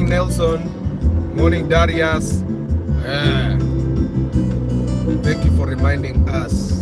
Morning, Nelson. Morning, Darius. Thank you for reminding us.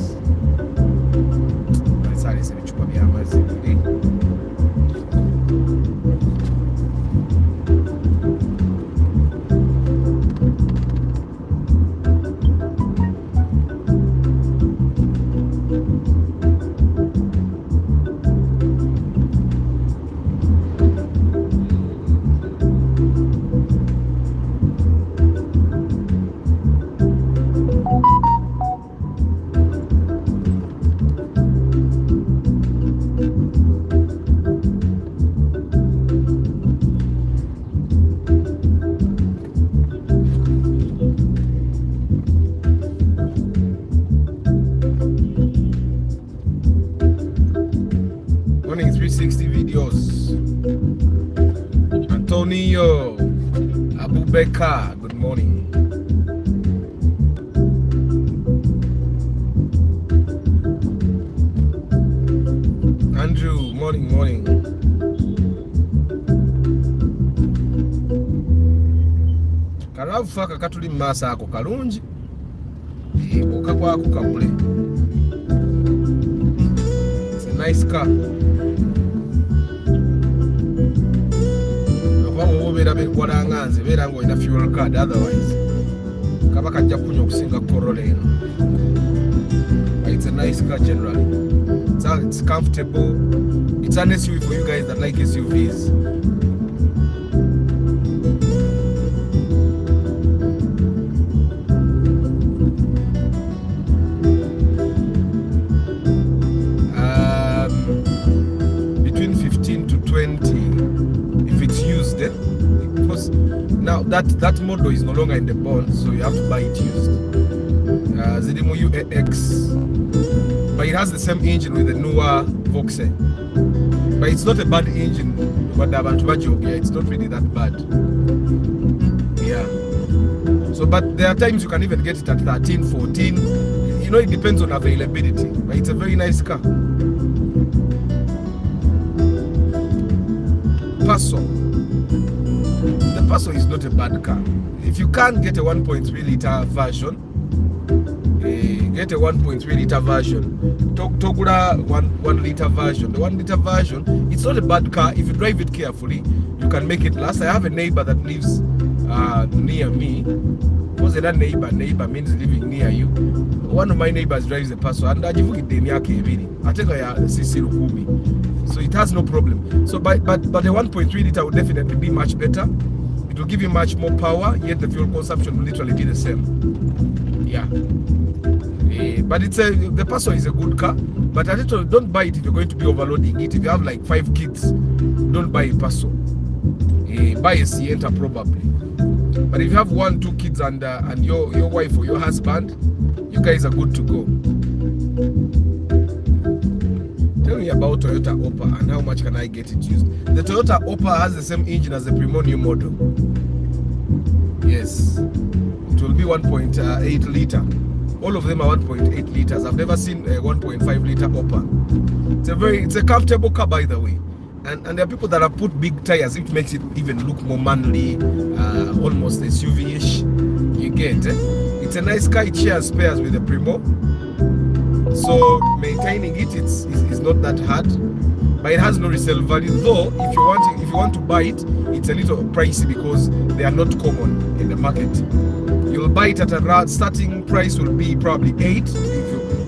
Morning 360 videos. Antonio Abubekar, good morning. Andrew, morning. Kalafu kakatuli masa ako kalungi. Okakwako kabule. It's a nice car. Waranganze beera ng'olina fuel card, otherwise kaba kajja kunywa okusinga Corolla eno. It's a nice car generally. It's comfortable. It's an SUV for you guys that like SUVs. Between 15 to 20 if it's used. Now that model is no longer in the bond, so you have to buy it used. Zilimu UAX, but it has the same engine with the newer Volkswagen. But it's not a bad engine. But it's not really that bad. Yeah. So, but there are times you can even get it at 13, 14. You know, it depends on availability. But it's a very nice car. Paso. The Paso is not a bad car. If you can't get a 1.3 liter version, get a 1.3 liter version. Togura 1 liter version. The 1 liter version, it's not a bad car. If you drive it carefully, you can make it last. I have a neighbor that lives near me. Because that neighbor means living near you. One of my neighbors drives a Paso, and I think so it has no problem. So, but the 1.3 liter would definitely be much better. It will give you much more power, yet the fuel consumption will literally be the same. Yeah. But the Paso is a good car. But I don't buy it if you're going to be overloading it. If you have like 5 kids, don't buy a Paso. Buy a Sienta probably. But if you have 1, 2 kids and your wife or your husband, you guys are good to go. Tell me about Toyota Oppa and how much can I get it used. The Toyota Oppa has the same engine as the Primo new model. Yes, it will be 1.8 liter. All of them are 1.8 liters. I've never seen a 1.5 liter Oppa. It's a comfortable car, by the way. And there are people that have put big tires, which makes it even look more manly, almost SUV-ish. You get it? It's a nice car. It shares spares with the Primo. So maintaining it is not that hard, but it has no resale value. Though if you want to buy it, it's a little pricey because they are not common in the market. You'll buy it at a starting price will be probably 8,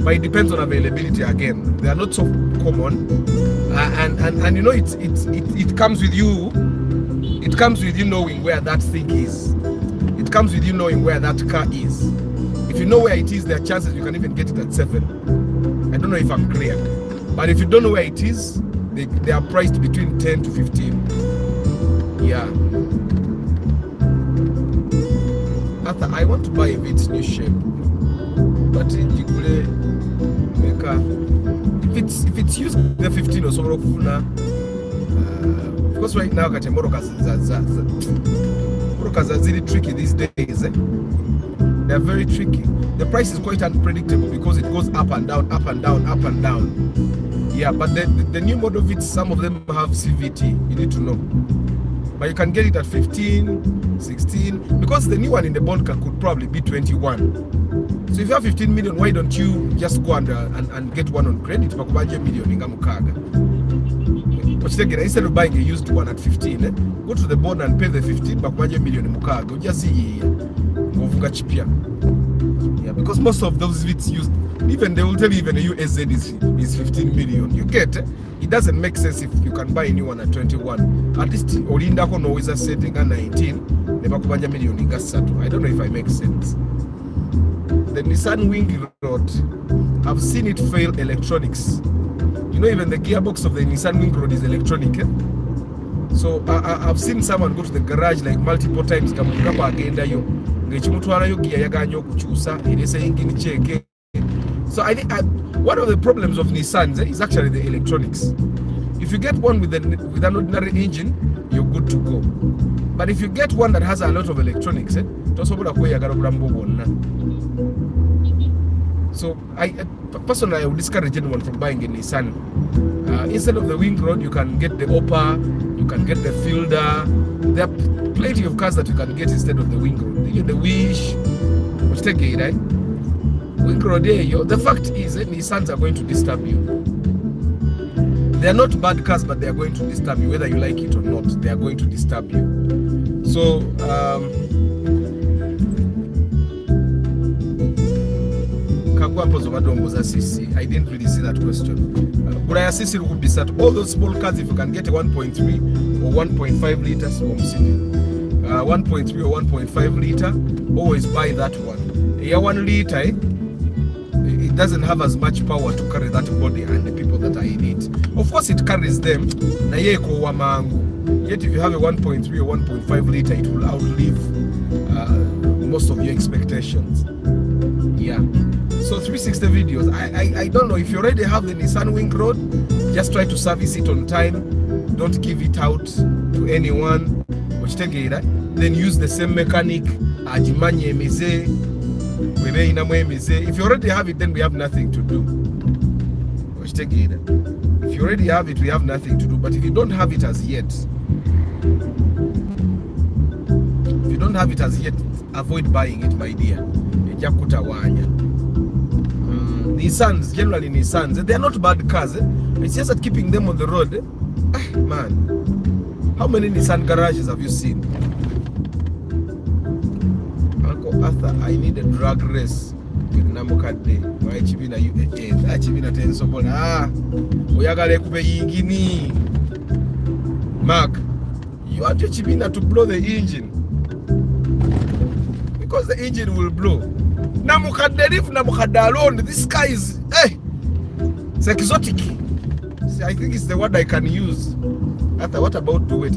but it depends on availability again. They are not so common, and you know it comes with you. It comes with you knowing where that thing is. It comes with you knowing where that car is. If you know where it is, there are chances you can even get it at 7. I don't know if I'm clear. But if you don't know where it is, they are priced between 10 to 15. Yeah. I want to buy a bit new shape. But if it's used the 15 or so, because right now Morokas are really tricky these days. They're very tricky. The price is quite unpredictable because it goes up and down, up and down, up and down. Yeah, but the new model Vits, some of them have CVT. You need to know. but you can get it at 15, 16, because the new one in the bond could probably be 21. So if you have 15 million, why don't you just go and get one on credit? Pakubanje million inga mukaga. Instead of buying a used one at 15, go to the bond and pay the 15, pakubanje million mukaga. Just see ngofunga chipia. Yeah, because most of those bits used, even they will tell you even a USZ is 15 million. You get it? It doesn't make sense if you can buy a new one at 21. At least Olinda kono always setting at 19. Never kubanja million inga satu. I don't know if I make sense. The Nissan Wingroad, I've seen it fail electronics. You know, even the gearbox of the Nissan Wingroad is electronic. So I've seen someone go to the garage like multiple times. So I think one of the problems of Nissan is actually the electronics. If you get one with an ordinary engine, you're good to go. But if you get one that has a lot of electronics, so personally, I would discourage anyone from buying a Nissan. Instead of the Wingroad, you can get the Oppa, you can get the Fielder. There are plenty of cars that you can get instead of the Wingroad. You get the Wish, which take it, right? Wingroad, the fact is Nissans are going to disturb you. They are not bad cars, but they are going to disturb you, whether you like it or not. They are going to disturb you. So I didn't really see that question. But I assist would be that all those small cars, if you can get a 1.3 or 1.5 liters, 1.3 or 1.5 liter, always buy that one. A 1 liter, it doesn't have as much power to carry that body and the people that are in it. Of course, it carries them. Yet, if you have a 1.3 or 1.5 liter, it will outlive most of your expectations. Yeah. So 360 videos. I don't know, if you already have the Nissan Wingroad, just try to service it on time. Don't give it out to anyone. Then use the same mechanic. If you already have it, then we have nothing to do. If you already have it, we have nothing to do. But if you don't have it as yet, avoid buying it, my dear. Nissans, generally Nissans, they are not bad cars. It's just that keeping them on the road. Man, how many Nissan garages have you seen? Uncle Arthur, I need a drag race with Namukade. Why Chibina you Chibina Tensobona? Oyagale kube yingini. Mark, you want your Chibina to blow the engine. Because the engine will blow. Namukade alone, this guy is it's exotic. See, I think it's the word I can use. After what about do it?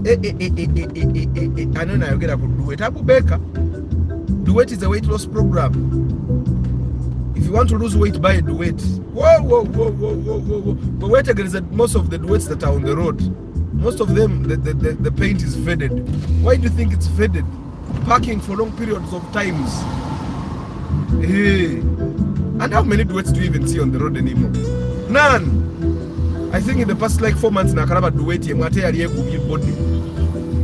I know now I could do it. Abu Baker. Duet is a weight loss program. If you want to lose weight, buy a Duet. Whoa. But wait again, most of the Duets that are on the road, most of them, the paint is faded. Why do you think it's faded? Parking for long periods of times. Hey. And how many Duets do you even see on the road anymore? None. I think in the past like 4 months, Nakaraba Duet, Yamate Arie Gubi body.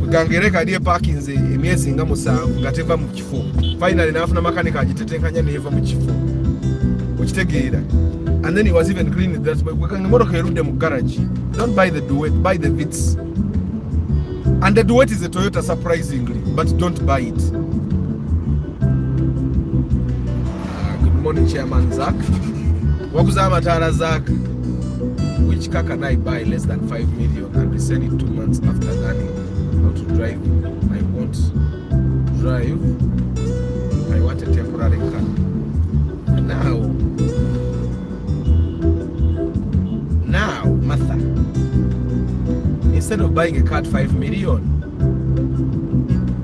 Gangereka die parking ze emyezi nga musanvu gateva mu kifo. Finally nafuna makanika agitetenkanya neva mu kifo. Okitegeera. And then he was even cleaning that way. We can motoka erudde mu garage. Don't buy the Duet, buy the Vitz. And the Duet is a Toyota surprisingly, but don't buy it. Good morning, Chairman Zach. Wakuza Matara Zach. Which car can I buy less than 5 million and resell it 2 months after learning how to drive? I won't drive. I want a temporary car. And now, Martha, instead of buying a car at 5 million,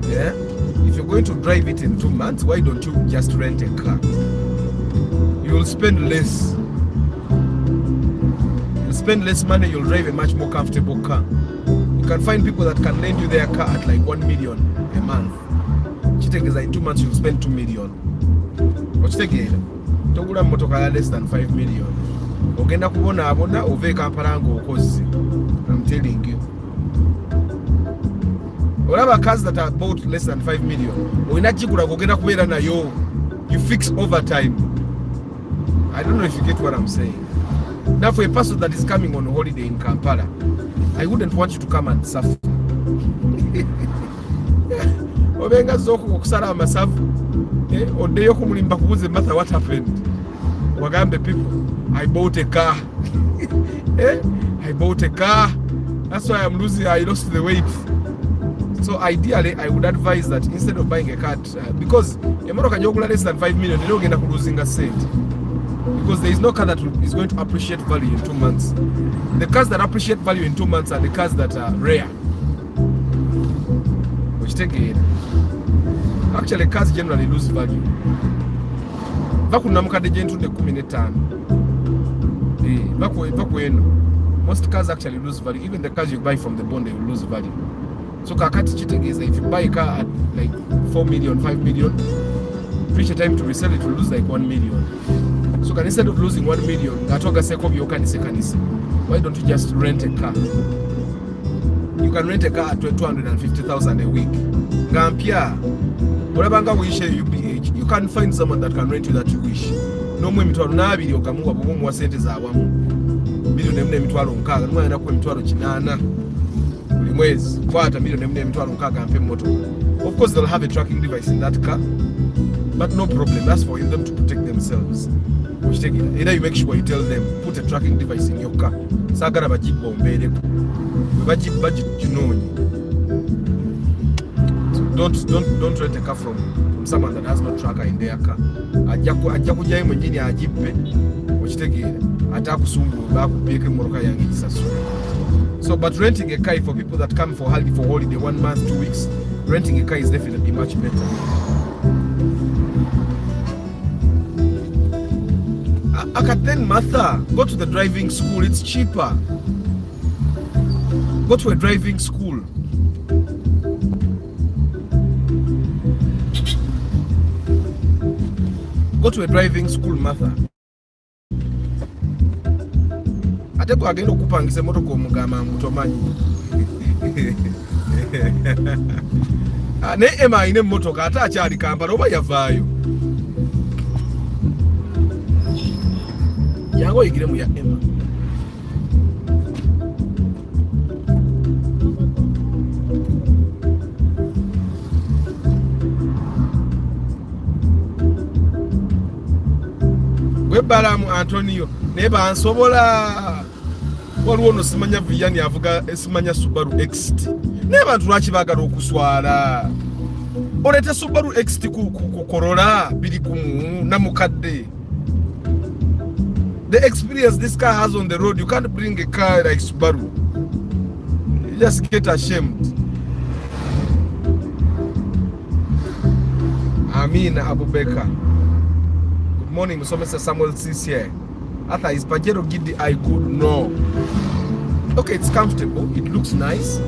yeah, if you're going to drive it in 2 months, why don't you just rent a car? You'll spend less. Spend less money, you'll drive a much more comfortable car. You can find people that can lend you their car at like 1 million a month. Chiteke is in 2 months, you'll spend 2 million. Ochiteke, togula motoka less than 5 million. Ogenda kubona abona oveka parango okozi. I'm telling you. Olaba cars that are bought less than 5 million. Oinachikula kugenda kubeera nayo. You fix over time. I don't know if you get what I'm saying. Now for a person that is coming on holiday in Kampala, I wouldn't want you to come and suffer. Obenga zoko kusala amasafu. Odeyo kumulimba kubuze mother what happened. Wagambe people, I bought a car. I bought a car. That's why I'm losing. I lost the weight. So ideally, I would advise that instead of buying a car, because Emoroka Nyogula less than 5 million, you don't get a losing a cent. Because there is no car that is going to appreciate value in 2 months. The cars that appreciate value in 2 months are the cars that are rare. Which take it. Actually, cars generally lose value. Most cars actually lose value. Even the cars you buy from the bond, they will lose value. So kakati cheating is if you buy a car at like 4 million, 5 million, reach a time to resell it, will lose like 1 million. So instead of losing 1 million, why don't you just rent a car? You can rent a car at 250,000 a week. Gampia, whatever wish UPH, you can find someone that can rent you that you wish. No more mitwalo nabiri okamuwa bugumu wa sente za awamu. Milioni 4 mitwalo nkaga, nwa yana kwa mitwalo chinana. Mwezi, kwata milioni 4 mitwalo nkaga ampe moto. Of course they'll have a tracking device in that car. But no problem, that's for them to protect themselves. Which take it. Either you make sure you tell them, put a tracking device in your car. Sagara bajib bombele. Bajib you know. So don't rent a car from someone that has no tracker in their car. Ajaku jai mwenjini ajibe. Which take it. Atakusungu baku beke moroka yangi jisasu. So but renting a car for people that come for holiday 1 month, 2 weeks, renting a car is definitely much better. Then Martha, go to the driving school, it's cheaper. Go to a driving school. Go to a driving school, Martha. Ateko agenda okupangisa motoka omugama mutomanyi. Ne Emma ine motoka ate akyali Kampala oba yavaayo. Yango yigire mu ya Emma. Webalamu Antonio neba ansobola. Waliwo no simanya Vianney avuga esimanya Subaru XT. N'abantu lwaki baagala okuswala. Oleta Subaru XT ku Corolla biri kumu na mukadde. The experience this car has on the road, you can't bring a car like Subaru. You just get ashamed. Amina Abubeka. Good morning, Mr. Samuel Sis here. Arthur, is Pajero Gidi I good? No. Okay, it's comfortable. It looks nice.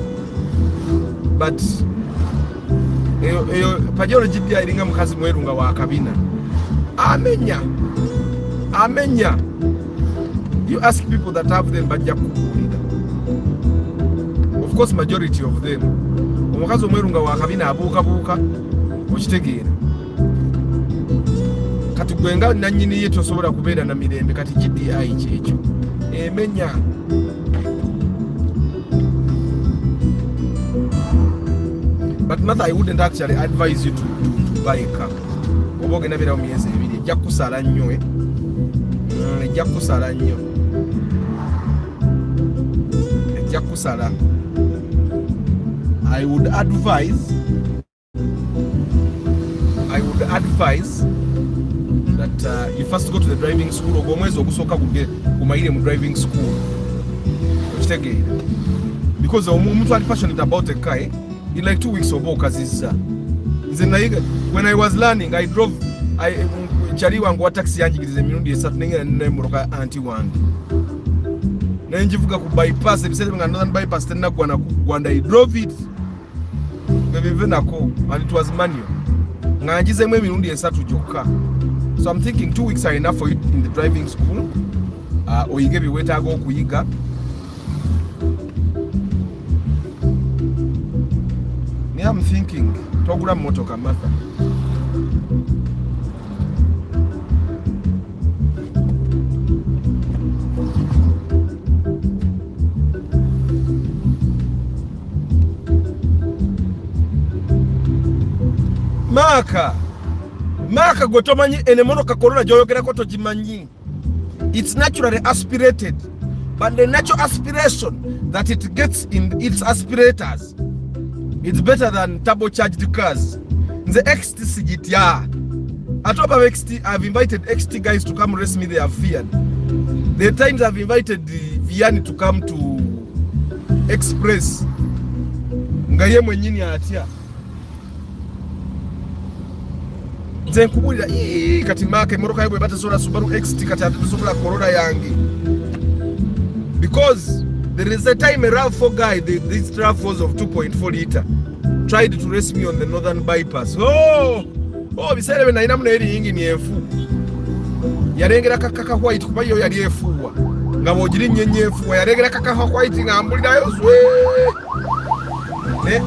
But Pajero Gidi I ringa mukazi mwerunga wa kabina. Amenya. You ask people that have them, but of course, majority of them. Omukazi omwerunga wa kabina abuuka okitegeera. Kati gwenga nanyini yetu osobola kubeera na mirembe kati GDI kyekyo. Emenya. But mother, I wouldn't actually advise you to buy a car. Oba ogenda beera mu myezi ebiri ejja kusala nnyo ejja kusala nnyo. Ejja kusala. I would advise that you first go to the driving school. Ogomwezi ogusooka kumayire mu driving school. Okitegeera. Because omuntu ali passionate about a car, in like 2 weeks oba okazizza. When I was learning, I drove chali wangu wa taxi yanjigiriza emirundi 3 nengera n'emmotoka anti wange. Nenjivuga ku bypass ebiseera nga northern bypass tenagwa na kugwanda. I drove it. Bebivenako and it was manual. Nganjizemu emirundi 3 gyokka. So I'm thinking 2 weeks are enough for you in the driving school. Oyige biwetaaga okuyiga. I'm thinking togula motoka Martha. Maka gotomanyi enemonoka Corolla gyoyogerako togimanyi. It's naturally aspirated, but the natural aspiration that it gets in its aspirators, it's better than turbocharged cars. The XT sigitya. At top of XT, I've invited XT guys to come race me. They have feared. The times I've invited the Vianney to come to Express. Ngaye mwenyini atia. Zenkubulira kati Mark moroka yebwe batasola Subaru XT kati atusobola Corolla yange. Because there is a time a RAV4 guy, these RAV4s of 2.4 liter, tried to race me on the northern bypass. Bisere bena ina muna eri yingi ni efu. Yarengera kaka white kuba yo yali efuwa. Nga bojiri nyenye efuwa yarengera kaka white nga ambulira yo zwe.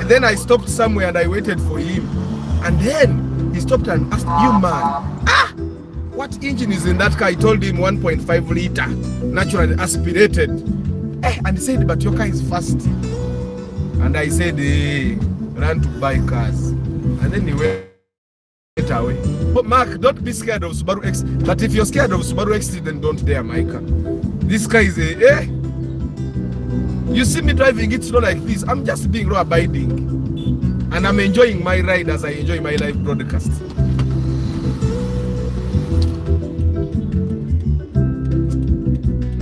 Then I stopped somewhere and I waited for him. And then he stopped and asked, "You man, what engine is in that car?" I told him 1.5 liter, naturally aspirated. And he said, "But your car is fast." And I said, "Run to buy cars." And then he went away. But Mark, don't be scared of Subaru X. But if you're scared of Subaru X, then don't dare my car. This car is You see me driving it not like this. I'm just being law abiding. And I'm enjoying my ride as I enjoy my live broadcast.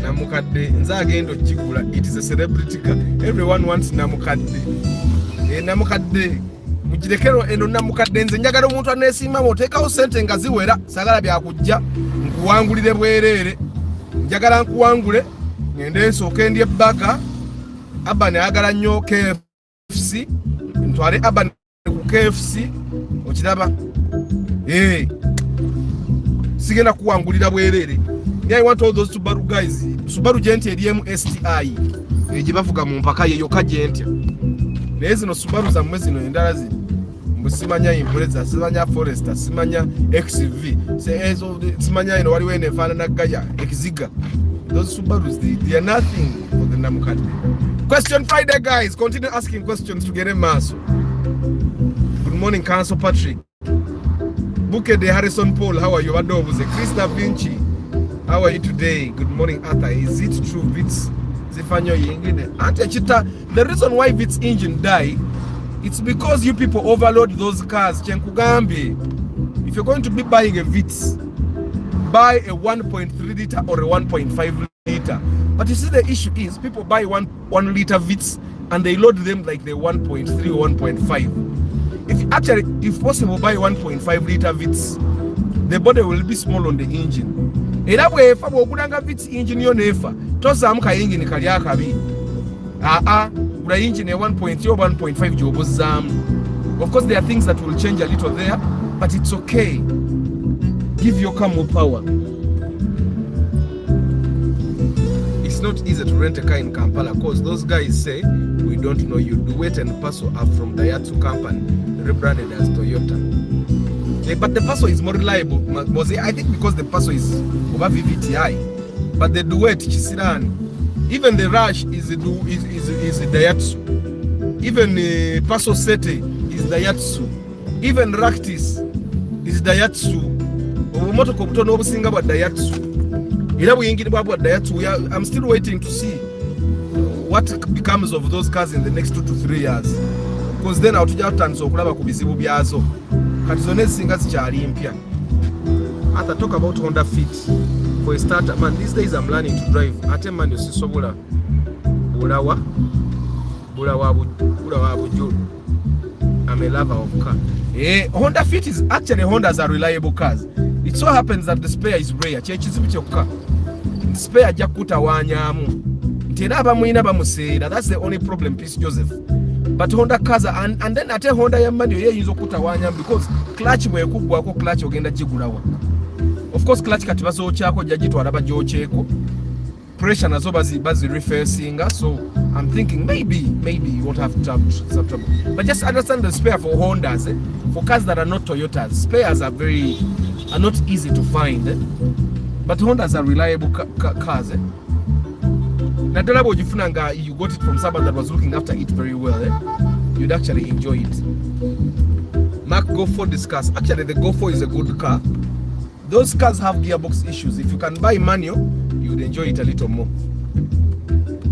Namukadde nzagendo chikula. It is a celebrity car. Everyone wants namukadde. Namukadde mujilekero eno namukadde nze njagala omuntu anesima moteka sente ngaziwera sagala bya kujja nkuwangulire bwerere njagala nkuwangule ngende nsooke ndye baka abane agala nnyo KFC ntwale abane ku KFC okiraba sigenda kuwangulira bwerere. I want all those Subaru guys. Subaru gente eliemu STI ejibavuga mu mpaka yeyo kagente nezi no Subaru za mwezi no endala zi musimanya Impreza simanya Forester simanya XV ezo simanya ino waliwo ene fana na gaya ekiziga. Those Subarus they are nothing for the namukadde. Question Friday guys, continue asking questions to get a mass. Good morning Council Patrick Buke de Harrison Paul, how are you? Adobuze Chris Da Vinci, how are you today? Good morning Arthur. Is it true Vitz zifanyo yingine ante chita? The reason why Vitz engine die, it's because you people overload those cars. Chenkugambi, if you're going to be buying a Vitz, buy a 1.3 liter or a 1.5 liter. But you see the issue is people buy 1 liter Vitz and they load them like the 1.3 or 1.5. If possible, buy 1.5 liter Vitz, the body will be small on the engine. Era bwe fa bw'ogulanga Vitz engine yo nefa tozaamu kayingini kali akabi. Gula engine 1.3 or 1.5 gy'obozaamu. Of course there are things that will change a little there, but it's okay. Give your car more power. It's not easy to rent a car in Kampala because those guys say we don't know you. Duet and Paso are from Daihatsu company, rebranded as Toyota. But the Paso is more reliable. I think because the Paso is over VVTi. But the Duet, Chisiran, even the Rush is Daihatsu. Even Paso Sete is Daihatsu. Even Ractis is Daihatsu. I'm still waiting to see what becomes of those cars in the next 2 to 3 years, because then outujatandisa okulaba ku bizibu byazo kati zonna ezisinga zikyali mpya. After talk about Honda Fit for a starter, man, these days I'm learning to drive. Ate man yosisobola bulawa bujulu. I'm a lover of car. Honda Fit is actually Hondas are reliable cars. It so happens that the spare is rare. Kyekizibu kyokka. Spare ajja kutawanyamu. Nti era abamuyina bamuseera. That's the only problem, Peace Joseph. But Honda cars are, and then ate Honda ya mani yeyinza okutawanyamu because clutch bwekuggwako clutch ogenda gigulawa. Of course clutch kati bazookyako jja gitwala bagyokyeko. pressure nazo bazi reversing. So I'm thinking maybe you won't have some trouble. But just understand the spare for Hondas, for cars that are not Toyotas. Spares are not easy to find. But Hondas are reliable cars. Nadala you got it from someone that was looking after it very well. You'd actually enjoy it. Mark, go for this car. Actually, the Go 4 is a good car. Those cars have gearbox issues. If you can buy manual, you would enjoy it a little more.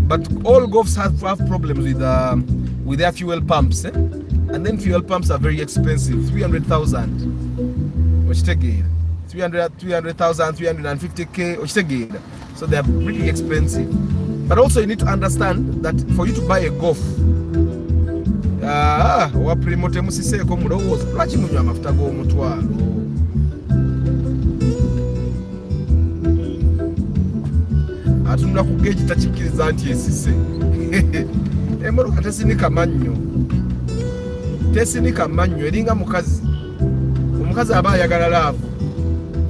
But all Golfs have problems with their fuel pumps. And then fuel pumps are very expensive. 300,000. Which take it. 300,000, 350K. Which take it. So they are pretty expensive. But also you need to understand that for you to buy a Golf, waprimote musiseko mulowooza lwaki munywa amafuta g'omutwalo. Atunula ku geji takikkiriza nti esise. Emmotoka tesinika mannyo eringa mukazi. Omukazi aba ayagala laavu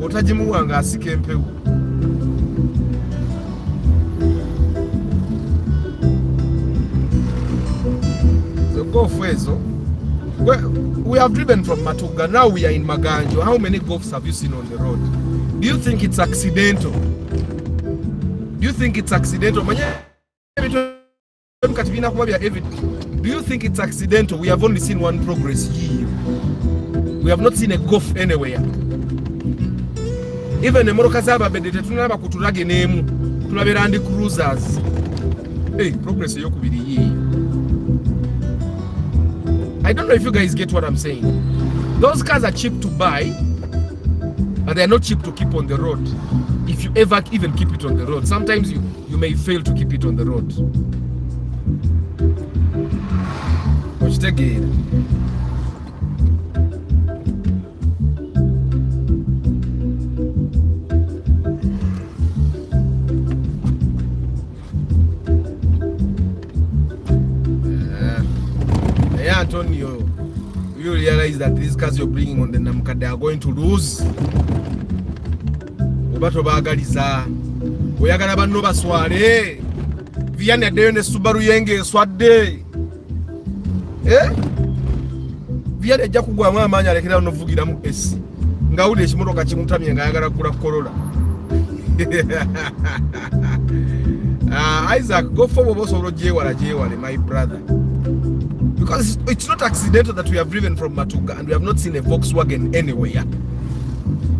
otagimuwa nga asika empewo. Golf ezo. We have driven from Matuga, now we are in Maganjo. How many Golfs have you seen on the road? Do you think it's accidental? Do you think it's accidental? Do you think it's accidental? We have only seen one Progress here. We have not seen a Golf anywhere. Even Emoroka Zaba bedete tunaba kuturage nemu. Tunaberandi Cruisers. Hey, Progress yokubiri hii. I don't know if you guys get what I'm saying. Those cars are cheap to buy, but they're not cheap to keep on the road. If you ever even keep it on the road, sometimes you may fail to keep it on the road. Watch the gate. Antonio, you realize that these cars you're bringing on the Namka, they are going to lose. Obato bagaliza. Oyagala banno baswale. Vianney adeyo ne Subaru yenge swadde. Vianney ajja kugwamu amaanyi alekera onovugiramu S. Ngawulira ekimotoka kimutamye nga ayagala kugula Corolla. Isaac, go for Boboso Jewale, my brother. Because it's not accidental that we have driven from Matuga and we have not seen a Volkswagen anywhere.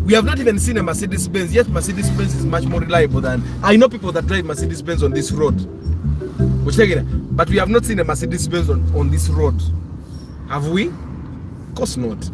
We have not even seen a Mercedes-Benz. Yet Mercedes-Benz is much more reliable than... I know people that drive Mercedes-Benz on this road. But we have not seen a Mercedes-Benz on this road. Have we? Of course not.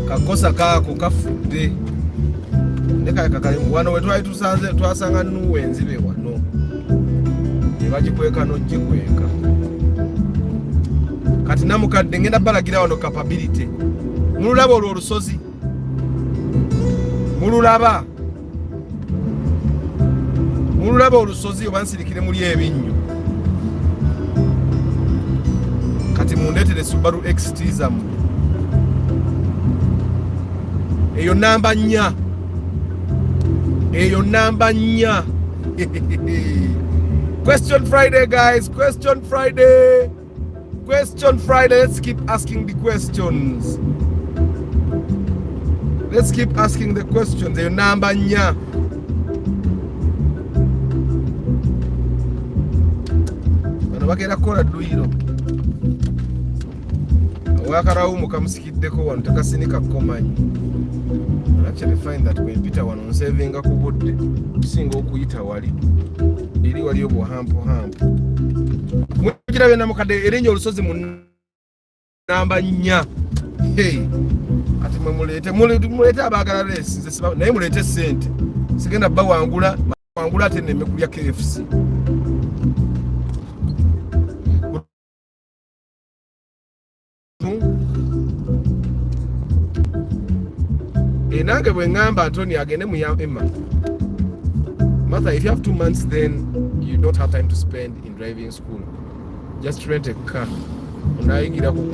Kakosa kako kafudde ndeka kakali wano wetwali tusanze twasanga nuwenzi be wano nebagikweka nogikweka kati namukadde ngenda balagira wano capability mululaba olwo olusozi mululaba olusozi obansirikire muli ebinnyo kati mundeetere Subaru XT zamu eyo namba 4 Question Friday, guys. Question Friday. Let's keep asking the questions. Eyo namba 4 bano bakera kola duyiro wakarawumu kamusikiddeko wano tekasinika komanyi. I actually find that when Peter one on saving a kubudde single okuyita wali eri wali obuhampo mukirabe namukadde erinnya olusozi mu namba 4 ati mulete abaagala leesi naye mulete ssente sigenda bba wangula ate nemme kulya KFC nange bwe ngamba Antoni agende mu Emma Martha, if you have 2 months then you don't have time to spend in driving school. Just rent a car. Unayingira ku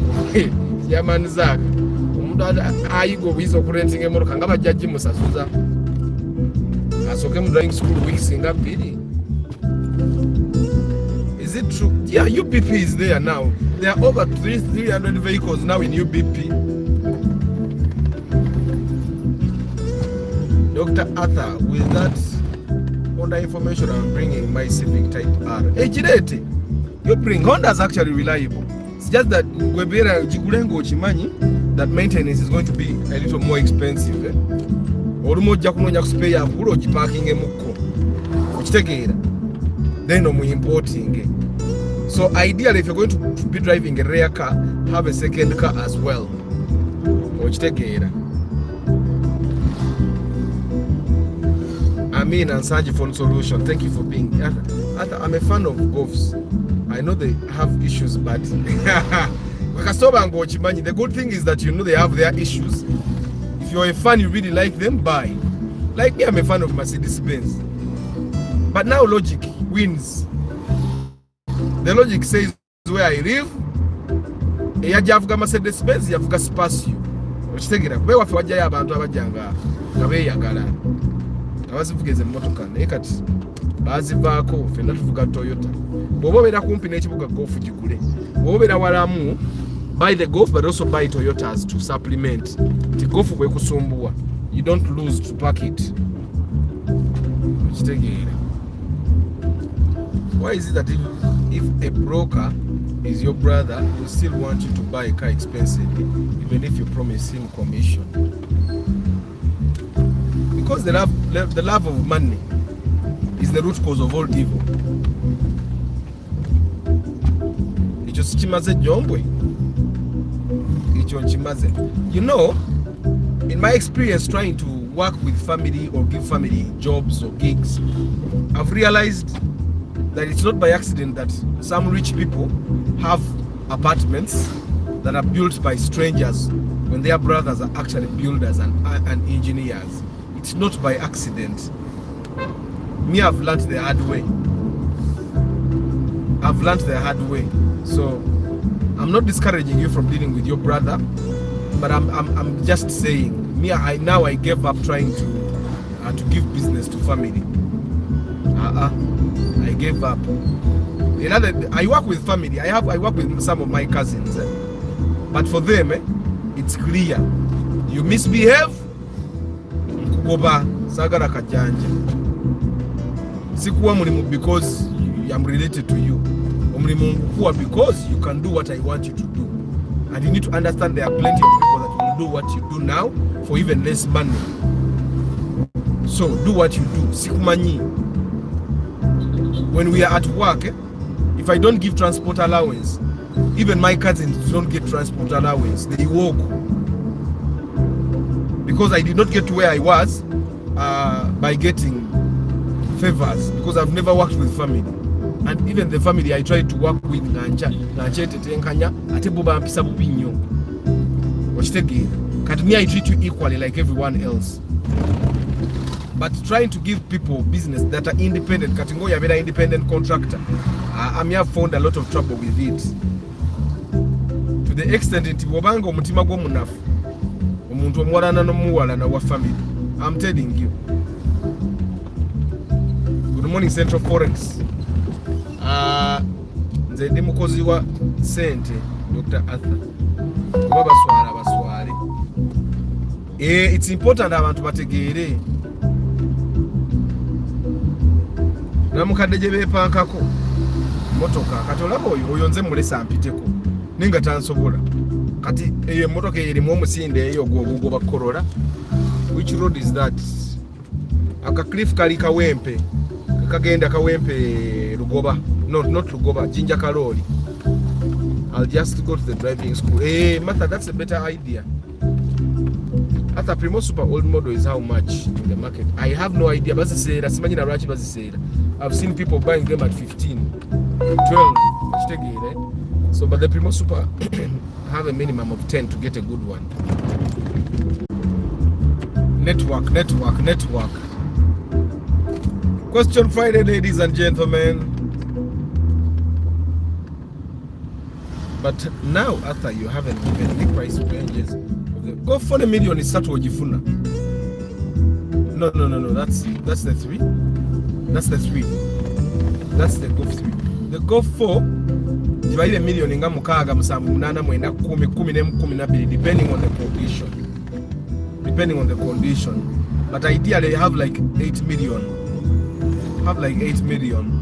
yamani zaka omuntu ayigo bizo okurentinga emotoka nga bajjaji musasuza asoke mu driving school weeks nga 2. Is it true? Yeah, UBP is there now. There are over 300 vehicles now in UBP. Dr. Arthur, with that Honda information, I'm bringing my Civic Type R. Ejirete, you bring Honda is actually reliable. It's just that Gwebera Jikulengo Chimanyi, that maintenance is going to be a little more expensive. Orumo jakunonya kuspare kulo jiparking emuko. Uchitegeera. Then omu importing. So ideally if you're going to be driving a rare car, have a second car as well. Uchitegeera. Amin and Sanji Phone Solution, thank you for being here. I'm a fan of Golfs. I know they have issues, but the good thing is that you know they have their issues. If you're a fan, you really like them, buy. Like me, I'm a fan of Mercedes-Benz. But now logic wins. The logic says where I live, yavuga Mercedes-Benz, yavuga Spacio. Okitegera kube wafe wajjayo abantu abajjanga nga beeyagala. Abazivugeze emmotoka naye kati bazivaako ffenna tuvuga Toyota. Bw'oba obeera kumpi n'ekibuga Golf gigule. Bw'oba obeera walamu, buy the Golf but also buy Toyotas to supplement. Nti Golf bwe kusumbuwa, you don't lose to park it. Okitegeera. Why is it that if a broker is your brother, he will still want you to buy a car expensively, even if you promise him commission? Because the love of money is the root cause of all evil. Icho sichimaze jombwe. Icho nchimaze. You know, in my experience trying to work with family or give family jobs or gigs, I've realized that it's not by accident that some rich people have apartments that are built by strangers when their brothers are actually builders and engineers. It's not by accident. Me, I've learned the hard way. So I'm not discouraging you from dealing with your brother, but I'm just saying, me, I gave up trying to give business to family. I gave up. I work with family. I work with some of my cousins, but for them, it's clear. You misbehave, kugoba sagara kajanja. Sikuwa mulimu because I'm related to you. Mulimu kuwa because you can do what I want you to do. And you need to understand there are plenty of people that will do what you do now for even less money. So do what you do. Sikumanyi. When we are at work, if I don't give transport allowance, even my cousins don't get transport allowance. They walk. Because I did not get to where I was by getting favors, because I've never worked with family. And even the family I tried to work with, I treat you equally like everyone else. But trying to give people business that are independent, Katingo, you're an independent contractor, I may have found a lot of trouble with it. To the extent that Wabango Mutima Gomunaf, Umuntu Mwarana no Muala and our family. I'm telling you. Good morning, Central Forex. The Demokoziwa Sente, Dr. Arthur. It's important that abantu bategeere. Namukadde gye beepankako motoka kati olaba oyo nze mulesa mpiteko ninga tansobola kati eyo motoka erimu omusinde eyo gwogoba Corolla. Which road is that? Aka cliff kali kawempe kagenda kawempe Lugoba, not Lugoba, Jinja Karoli. I'll just go to the driving school. Hey, Martha, that's a better idea. At a Primo Super old model is how much in the market? I have no idea. I've seen people buying them at 15, 12. So, but the Primo Super have a minimum of 10 to get a good one. Network. Question Friday, ladies and gentlemen. But now, after you haven't given the price ranges, go for the million is Sato Jifuna. No. That's the 3. That's the 3. That's the Golf 3. The Golf 4, divide a million in Gamukaga, Musamuna, Mwena, Kumi, depending on the condition. But ideally, have like 8 million. Have like 8 million.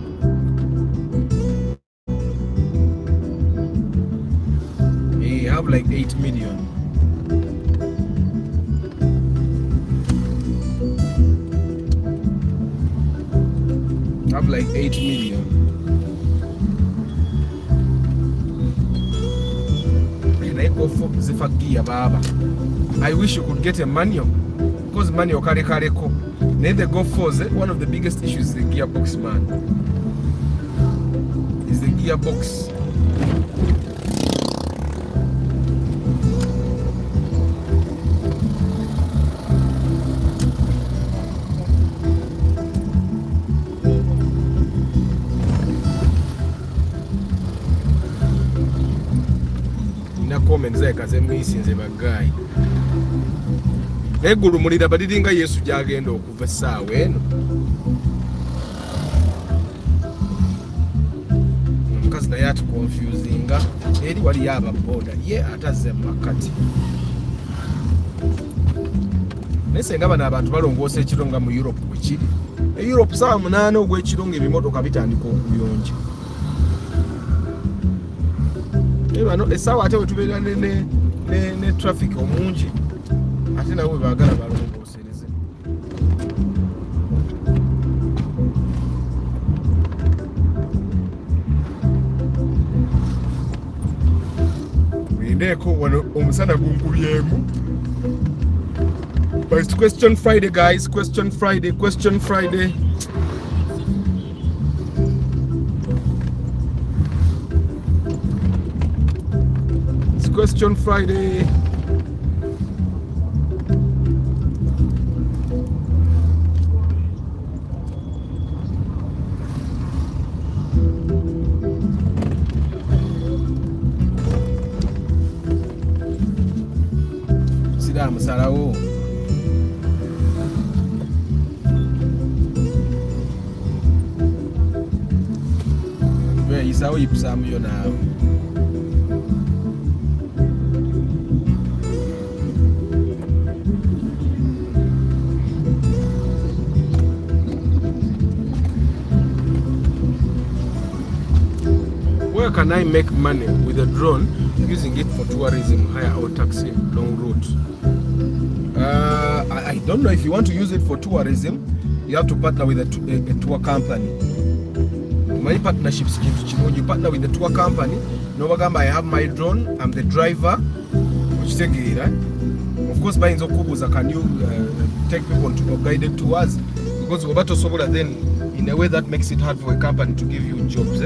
Have like 8 million. Have like 8 million. And I go for Zifagia Baba. I wish you could get a manual, because manual kare ko. Then they go for one of the biggest issues is the gearbox, man. Is the gearbox. Comments kaze mwisinze bagayi negulu mulira badiringa Yesu gyagenda okuva essaawa eno. Omukazi naye ati confusinga eri waliyo ababoda ye atazze makati naye senga bano abantu balongoosa ekiro nga mu Europe bwe kiri. Europe saa 8 ogw'ekiro ng'ebimotoka bitandika okuyonja. Esawa ate wetubeera ne traffic omungi ate nabo baagala balongoosereze. Wendeeko wano omusana gunkubyemu. But it's Question Friday, guys. Question Friday. Question Friday. Sida musalawo. Where is our Ipsum yo now? Where can I make money with a drone using it for tourism, hire or taxi long route? I don't know. If you want to use it for tourism, you have to partner with a tour company. My partnerships, you partner with the tour company. I have my drone, I'm the driver, which take it, right? Of course, buying Zokubuza, can you take people on guided tours? Because Obato Sobola then, in a way that makes it hard for a company to give you jobs.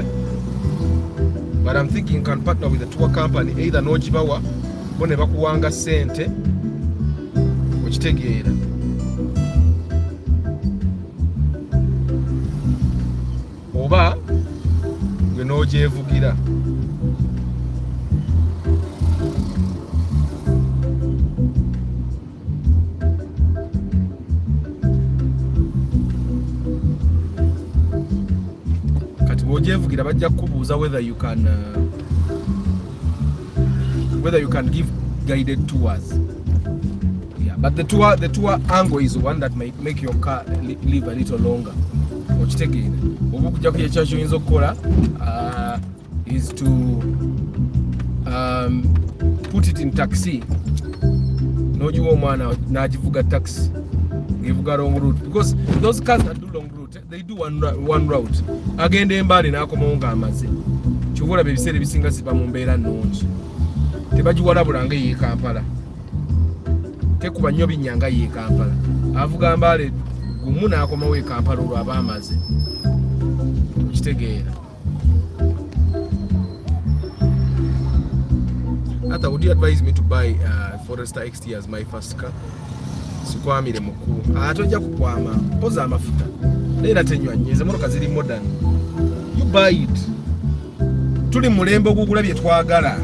But I'm thinking you can partner with a tour company, either Nojibawa, Bonebakuwanga Sente, which take it. Oba, we know Jevugira. Whether you can give guided tours. Yeah, but the tour angle is one that might make your car live a little longer. Is to put it in taxi. No, you want taxi. Give long route, because those cars that do long route, they do one route. Agenda embali n'akomawo ng'amaze. Kyova olaba ebiseera ebisinga ziba mu mbeera nnungi. Tebagiwalabula nga ye Kampala. Tekuba nnyo binnya nga ye Kampala. Avuga Mbale gumu n'akomawo e Kampala olwo aba amaze. Okitegeera. Ata, would you advise me to buy Forester XT as my first car? Sikwamire mukulu. Atojja kukwama. Poza amafuta. Neera tenywa nnyeze motoka ziri modern. You buy it. Tuli mulembe ogugula bye twagala.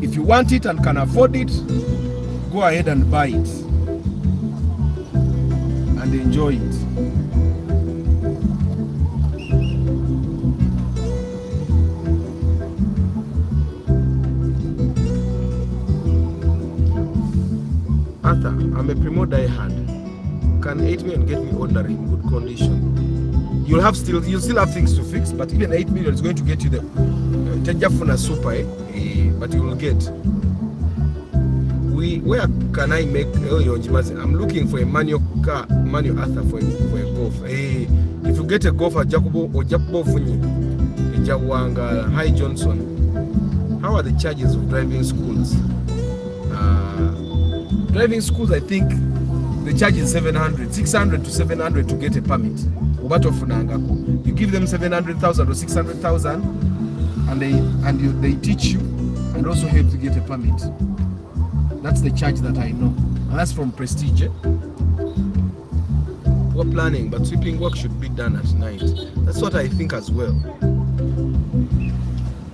If you want it and can afford it, go ahead and buy it. And enjoy it. Arthur, I'm a Primo diehard. Can 8 million get me ordinary in good condition? You'll still have things to fix, but even 8 million is going to get you the Tenjafuna super, but you will get. Where can I make I'm looking for a manual Arthur for a Golf. If you get a Golf at Jacobo or Jacobo Funyi, Jawanga, Hi Johnson, how are the charges of driving schools? Driving schools, I think the charge is 600 to 700 to get a permit. You give them 700,000 or 600,000, and they teach you and also help to get a permit. That's the charge that I know, and that's from Prestige. We're planning, but sweeping work should be done at night. That's what I think as well.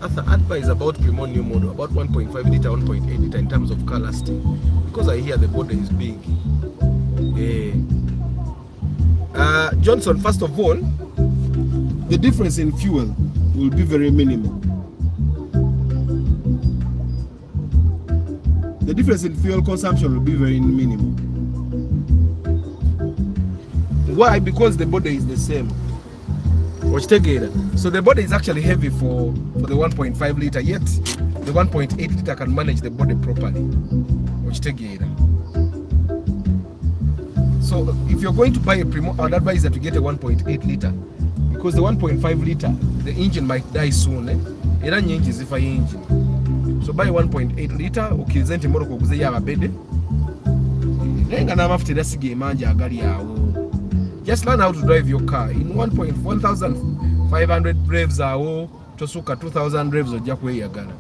Arthur, advice about Primo new model, about 1.5 liter, 1.8 liter in terms of car lasting, because I hear the body is big. Johnson, first of all, the difference in fuel will be very minimal. The difference in fuel consumption will be very minimal. Why? Because the body is the same. So the body is actually heavy for the 1.5 liter, yet the 1.8 liter can manage the body properly. So if you're going to buy a Primo, I'd advise that you get a 1.8 liter, because the 1.5 liter, the engine might die soon. It engine is fire engine. So buy 1.8 liter, ukizente moroko guze ya babede. Nenga na mafuta dasige manja agali yawo. Just learn how to drive your car. In 1,500 revs awo, tosuka 2,000 revs ojja kweyagala.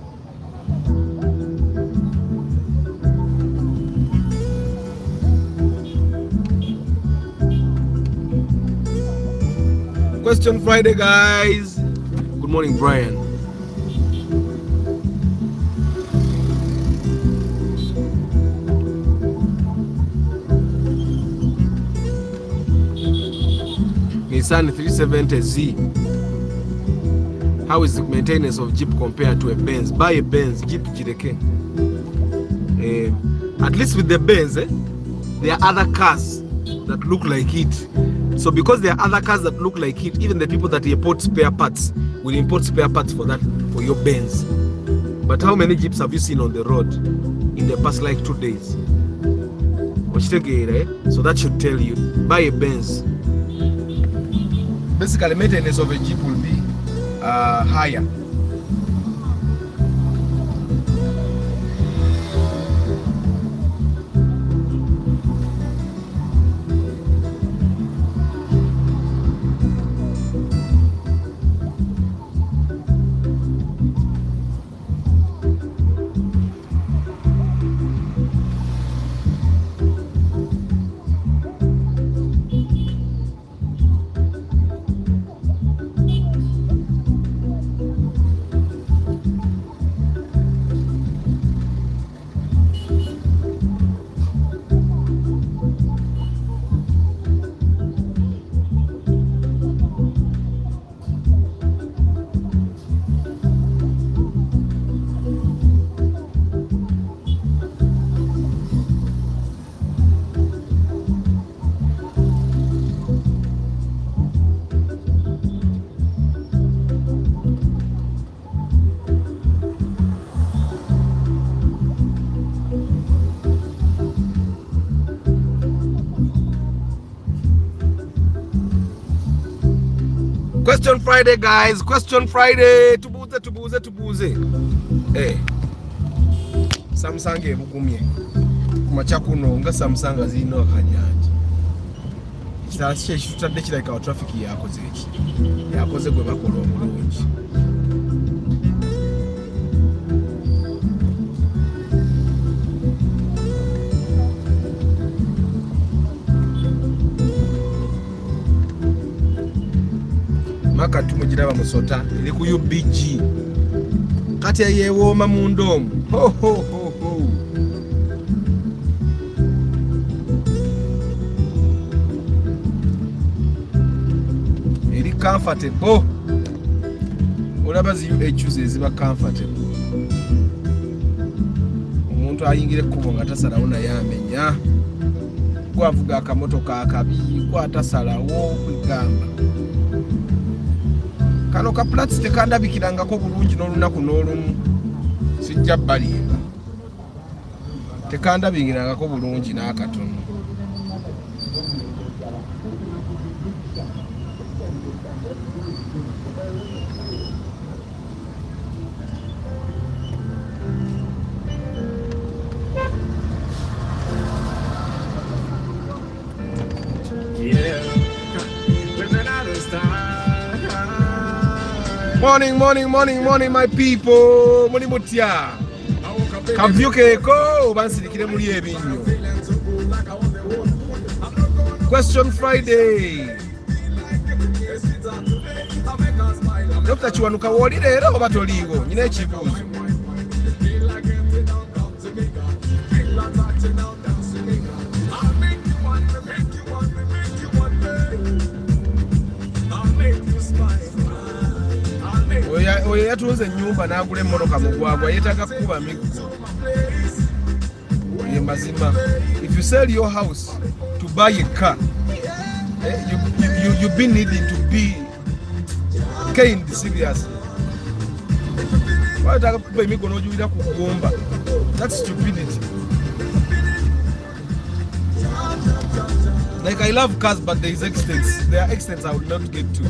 Question Friday, guys. Good morning, Brian. Nissan 370Z. How is the maintenance of Jeep compared to a Benz? Buy a Benz, Jeep Jireke. At least with the Benz, there are other cars that look like it. So because there are other cars that look like it, even the people that import spare parts will import spare parts for your Benz. But how many Jeeps have you seen on the road in the past 2 days? So that should tell you, buy a Benz. Basically, maintenance of a Jeep will be higher. Question Friday, guys. Question Friday. Tubuze. Samsung ebugumye. Kumachakuno nga Samsung azino akanyanja. Kitashye kitadde kireka traffic yakoze eki. Yakoze gwe bakola omulungi. Maka tumujiraba musota eri ku UBG. Kati yewooma mu ndomu. Ho. Eri comfortable. Olaba zi UHs eziba comfortable. Omuntu ayingire kubo nga tasalawo naye amenya. Gwavuga akamotoka akabi kwatasalawo kwigamba. Kano ka plats tekandabikirangako bulungi n'olunaku n'olumu. Sijja balinga. Tekandabikirangako bulungi n'akatono. Morning, my people. Moni mutya. Kavyukeko bansirikire muri ebinyo. Question Friday. Dr. Chiwanuka woli lero oba toliiwo? Nyina ekibuuzo. Oyo yatunze ennyumba n'agula emmotoka mugwagwa yeetaaga kukuba miggo. Ye mazima. If you sell your house to buy a car, you've been needing to be kind serious. Wayetaaga kukuba emiggo n'ojuwira ku kugomba. That's stupidity. Like I love cars, but there are extents I would not get to.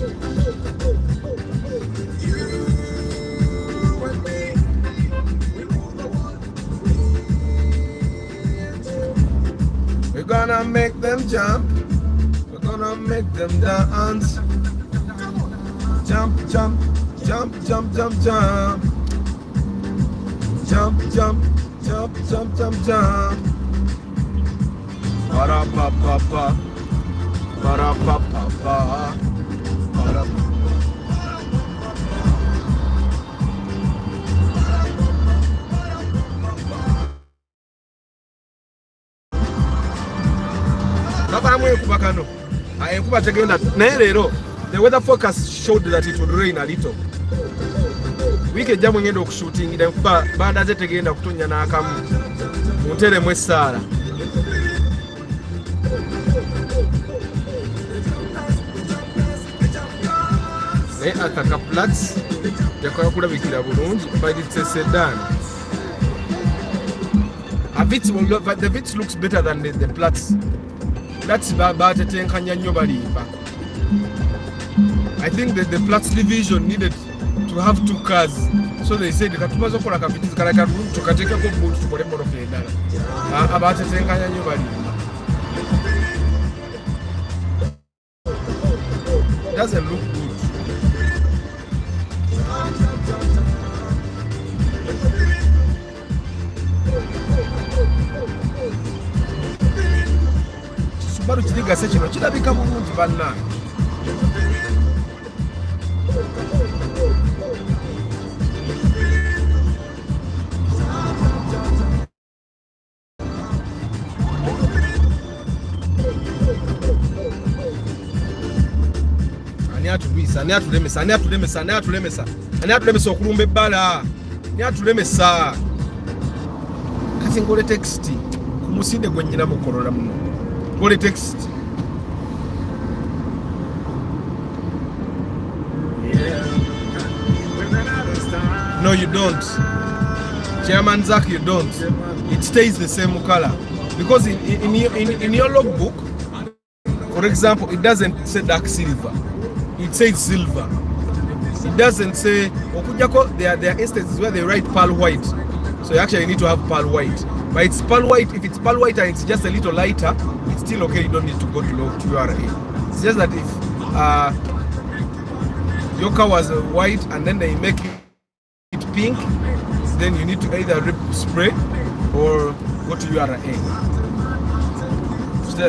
We're gonna make them jump. We're gonna make them dance. Jump. Jump. Ba-da-ba-ba-ba. Ba-da-ba-ba-ba. The weather forecast showed that it would rain a little. Wiki ejja mwengenda okushootingira enkuba baada ze tegenda kutonya n'akamu. Munteremu essaala. Naye aka plats yakola kulabikira bulungi, but it's a sedan. The Vitz looks better than the plats. That's batetenkanya nnyo balimba. I think that the Platts division needed to have two cars. So they said, katumazo kola kapitizi kalaka tukateka ko boot tukole motoka endala. Abatetenkanya nnyo balimba. Doesn't look good. Subaru kirigase kino kirabika bulungi banna. Ani atulemesa okulumba ebbala. Ani atulemesa. Kati ngole text ku musinde gwe nnyina mukolola muno. Ngole text. No, you don't. Chairman Zach, you don't. It stays the same color. Because in your logbook, for example, it doesn't say dark silver. it says silver. It doesn't say okujako. There are instances where they write pearl white, so you actually need to have pearl white. But it's pearl white. If it's pearl white and it's just a little lighter, it's still okay. You don't need to go to URA. It's just that if your car was white and then they make it pink, then you need to either spray or go to URA.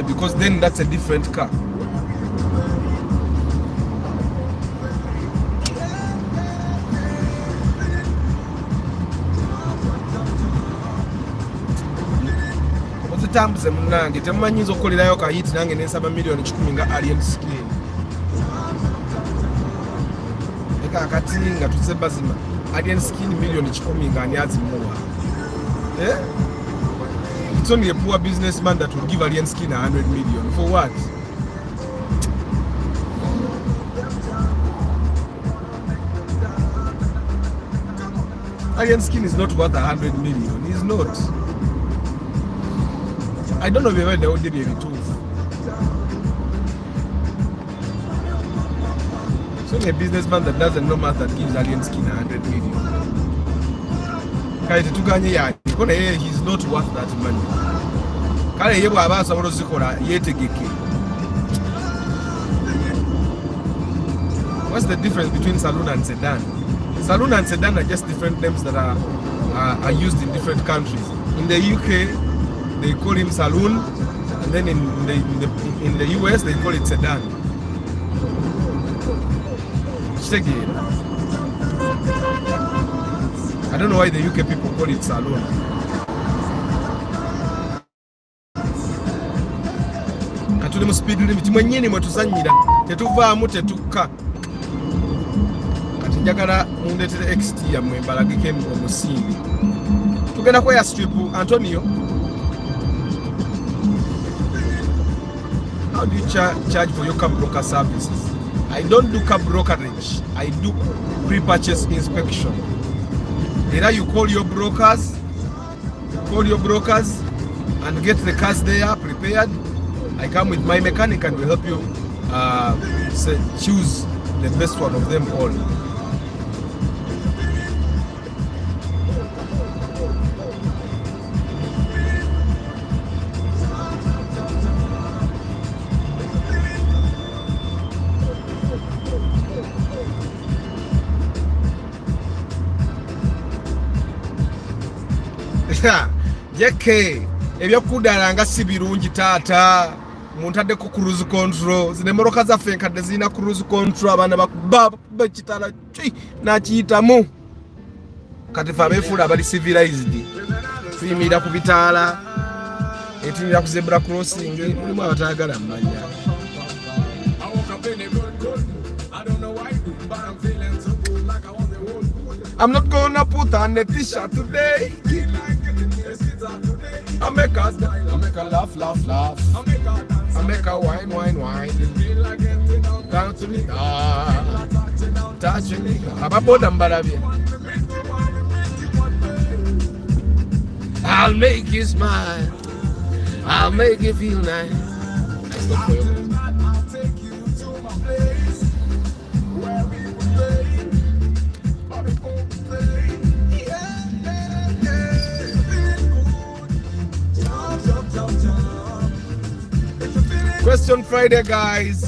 Because then that's a different car. Tambuze munange temumanyiza okukolerayo kayiti nange nensaba milioni 10 nga alien skin eka akati nga tuze bazima alien skin milioni 10 nga ani azimuwa. It's only a poor businessman that will give alien skin 100 million. For what? Alien skin is not worth 100 million. He's not. I don't know whether they would be able to. So a businessman that doesn't know math that gives alien skin 100 million. He's not worth that money. What's the difference between saloon and sedan? Saloon and sedan are just different names that are used in different countries. In the UK, they call him saloon, and then in the US they call it sedan. Check it. I don't know why the UK people call it saloon. Katuli mu speed limit mwennyini mwetuzanyira tetuvaamu tetukka. Kati njagala mundetere XT yammwe mbalagikemu omusimbi. Tugenda ku airstrip Antonio. How do you charge for your car broker services? I don't do car brokerage. I do pre-purchase inspection. Either you call your brokers and get the cars there prepared. I come with my mechanic and will help you choose the best one of them all. Jeke ebyokudala nga si birungi taata muntadde ku cruise control zine moroka za fenka dezina cruise control abana bakubba kitala nakiyitamu kati fa befula bali civilized tuyimira ku bitala etimira ku zebra crossing mulimu abatagala mmanya. I'm not gonna put on a t-shirt today. I make a laugh. I make a wine. Down to me, touching me. I'm a bodam balabi. I'll make you smile. I'll make you feel nice. I'll take you to my place where we will play. Question Friday, guys.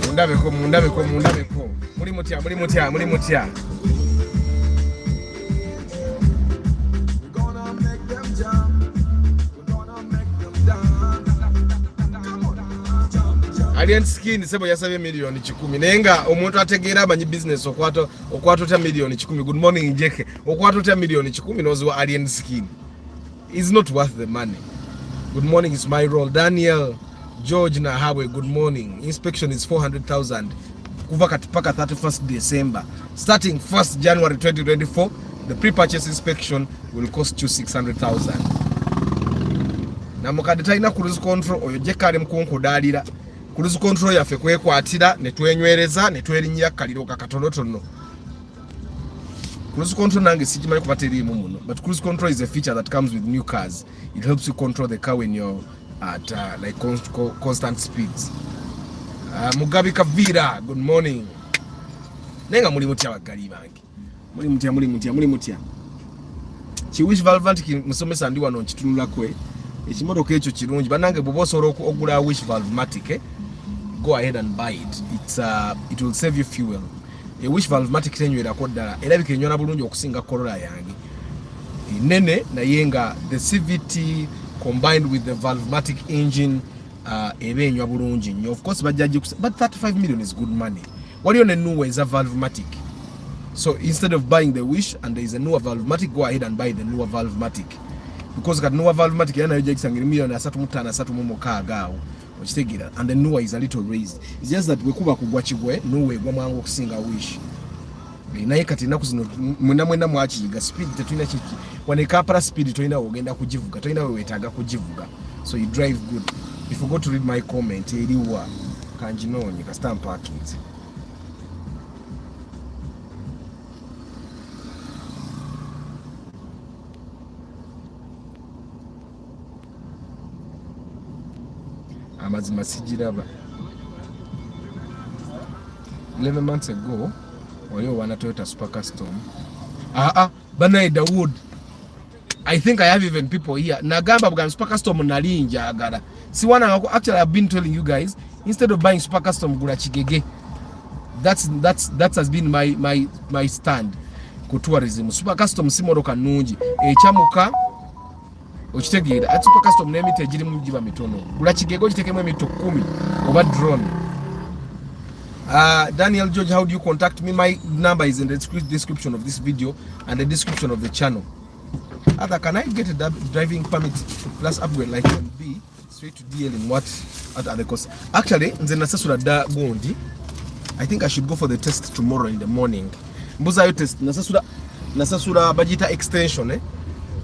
Mundabeko. Muri mutya. Alien skin sebo yasabye milioni 10 nenga omuntu ategeera amanyi business okwato ta milioni 10. Good morning Jeke. Okwato ta milioni 10 nozi wa alien skin is not worth the money. Good morning, it's my role. Daniel George na Hawe, good morning. Inspection is 400,000 kuva katipaka 31st December. Starting 1st January 2024, the pre-purchase inspection will cost you 600,000. Na mukade taina cruise control oyo Jeke ali mkonko dalira. Cruise control yaffe kwekwatira ne twenywereza ne twerinyira kaliro kakatonotono. Cruise control nange sijimanyi kubaterimu muno, but cruise control is a feature that comes with new cars. It helps you control the car when you're at like constant speeds. Mugabi Kavira, good morning. Nenga muri mutya bagali bange. Muri mutya. Chiwish Valve musomesa ndi wano nkitunula kwe. Ekimotoka ekyo kirungi banange bobosobola okugula Wish Valve-matic, go ahead and buy it. It will save you fuel. A Wish Valve-matic tenywerako ddala erabika enyona bulungi okusinga Corolla yange. Nene naye nga the CVT combined with the Valve-matic engine ebe enywa bulungi nnyo. Of course bajaji, but 35 million is good money. Waliyo ne newer is a Valve-matic. So instead of buying the Wish and there is a newer Valve-matic, go ahead and buy the newer Valve-matic. Because the newer Valve-matic yana yojagisangira million 3.36 awo okitegeera, and the newer is a little raised. It's just that wekuba kugwa kigwe newer gwa mwangu okusinga Wish. Naye kati naku zino mwenda mwakiyiga speed tetulina kiki wanekapala speed toyina ogenda kugivuga, toyina wetaaga kugivuga, so you drive good. If you go to read my comment eriwa kanjinoonye kastam parkings. Amazima sijiraba. 11 months ago, waliyo wana Toyota Super Custom. Bana Dawood. I think I have even people here. Nagamba buga Super Custom nalinja agara. Si wana actually I've been telling you guys, instead of buying Super Custom gula chigege. That has been my stand ku tourism. Super Custom simodoka nungi. Echamuka okitegeera at Super Custom n'emiti egiri mu giba mitono. Gula kigego kitekemu emito 10 oba drone. Daniel George, how do you contact me? My number is in the description of this video and the description of the channel. Other, can I get a driving permit plus upgrade like can be straight to DL in what at other costs? Actually, nze nasasula da gondi. I think I should go for the test tomorrow in the morning. Mbuza yo test nasasula budget extension.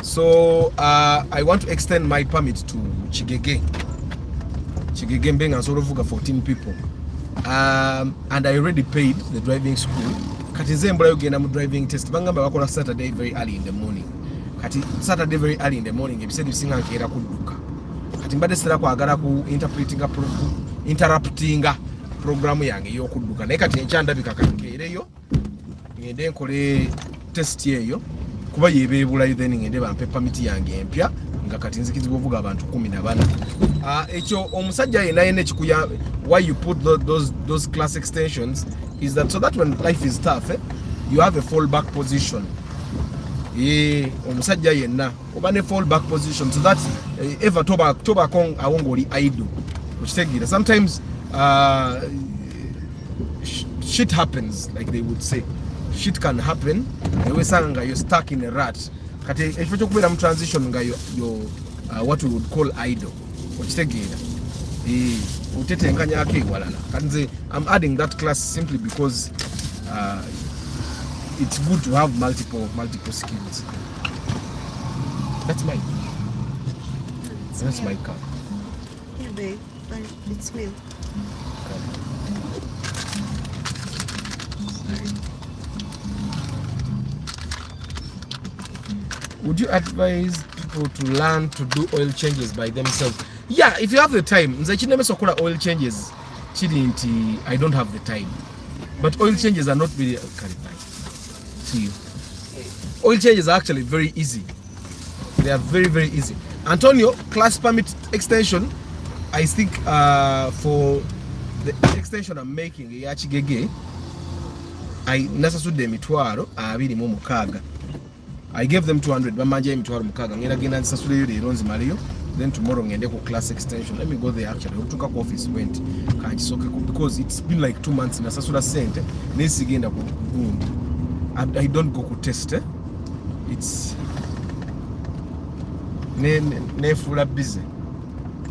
So I want to extend my permit to Chigege Mbenga Zorovuga 14 people. And I already paid the driving school. Kati zembula yogenda mu driving test bangamba bakola Saturday very early in the morning. Kati Saturday very early in the morning ebiseera bisinga nkeera kudduka. Kati mbadde sitera kwagala ku interrupting program yange y'okudduka. Naye kati enkyandabika kankeereyo ngende nkole test eyo kuba yebeebulayo then ngende bampe permit yange empya nga kati nzikizibwa ovuga abantu 14. Ekyo omusajja yena ekikuya why you put those class extensions is that so that when life is tough, you have a fallback position. Omusajja yenna oba ne fallback position so that ever toba kong awongoli idle. Okitegeera sometimes shit happens, like they would say. Shit can happen. Ewesanga you're stuck in a rut. Kati ekifo ky'okubeera mu transition nga yo what we would call idle. Okitegeera. Utetenkanya akewalala. Kati nze I'm adding that class simply because it's good to have multiple skills. That's mine. That's my car. Yeah, babe, but it's milk. Would you advise people to learn to do oil changes by themselves? Yeah, if you have the time. Nze chinemeso kola oil changes chidinti I don't have the time. But oil changes are not very see you. Oil changes are actually very easy. They are very, very easy. Antonio, class permit extension, I think for the extension I'm making yachigege I nasasude emitwaro 26. I gave them 200 bamanja emitwaro 6 ngenda genda nsasule yo lero nzimaleyo, then tomorrow ngende ku class extension. Let me go there actually. Okutuka ku office went kanchisoke because it's been like 2 months nasasula sente nesigenda ku gundi. I don't go ku test. It's ne full busy.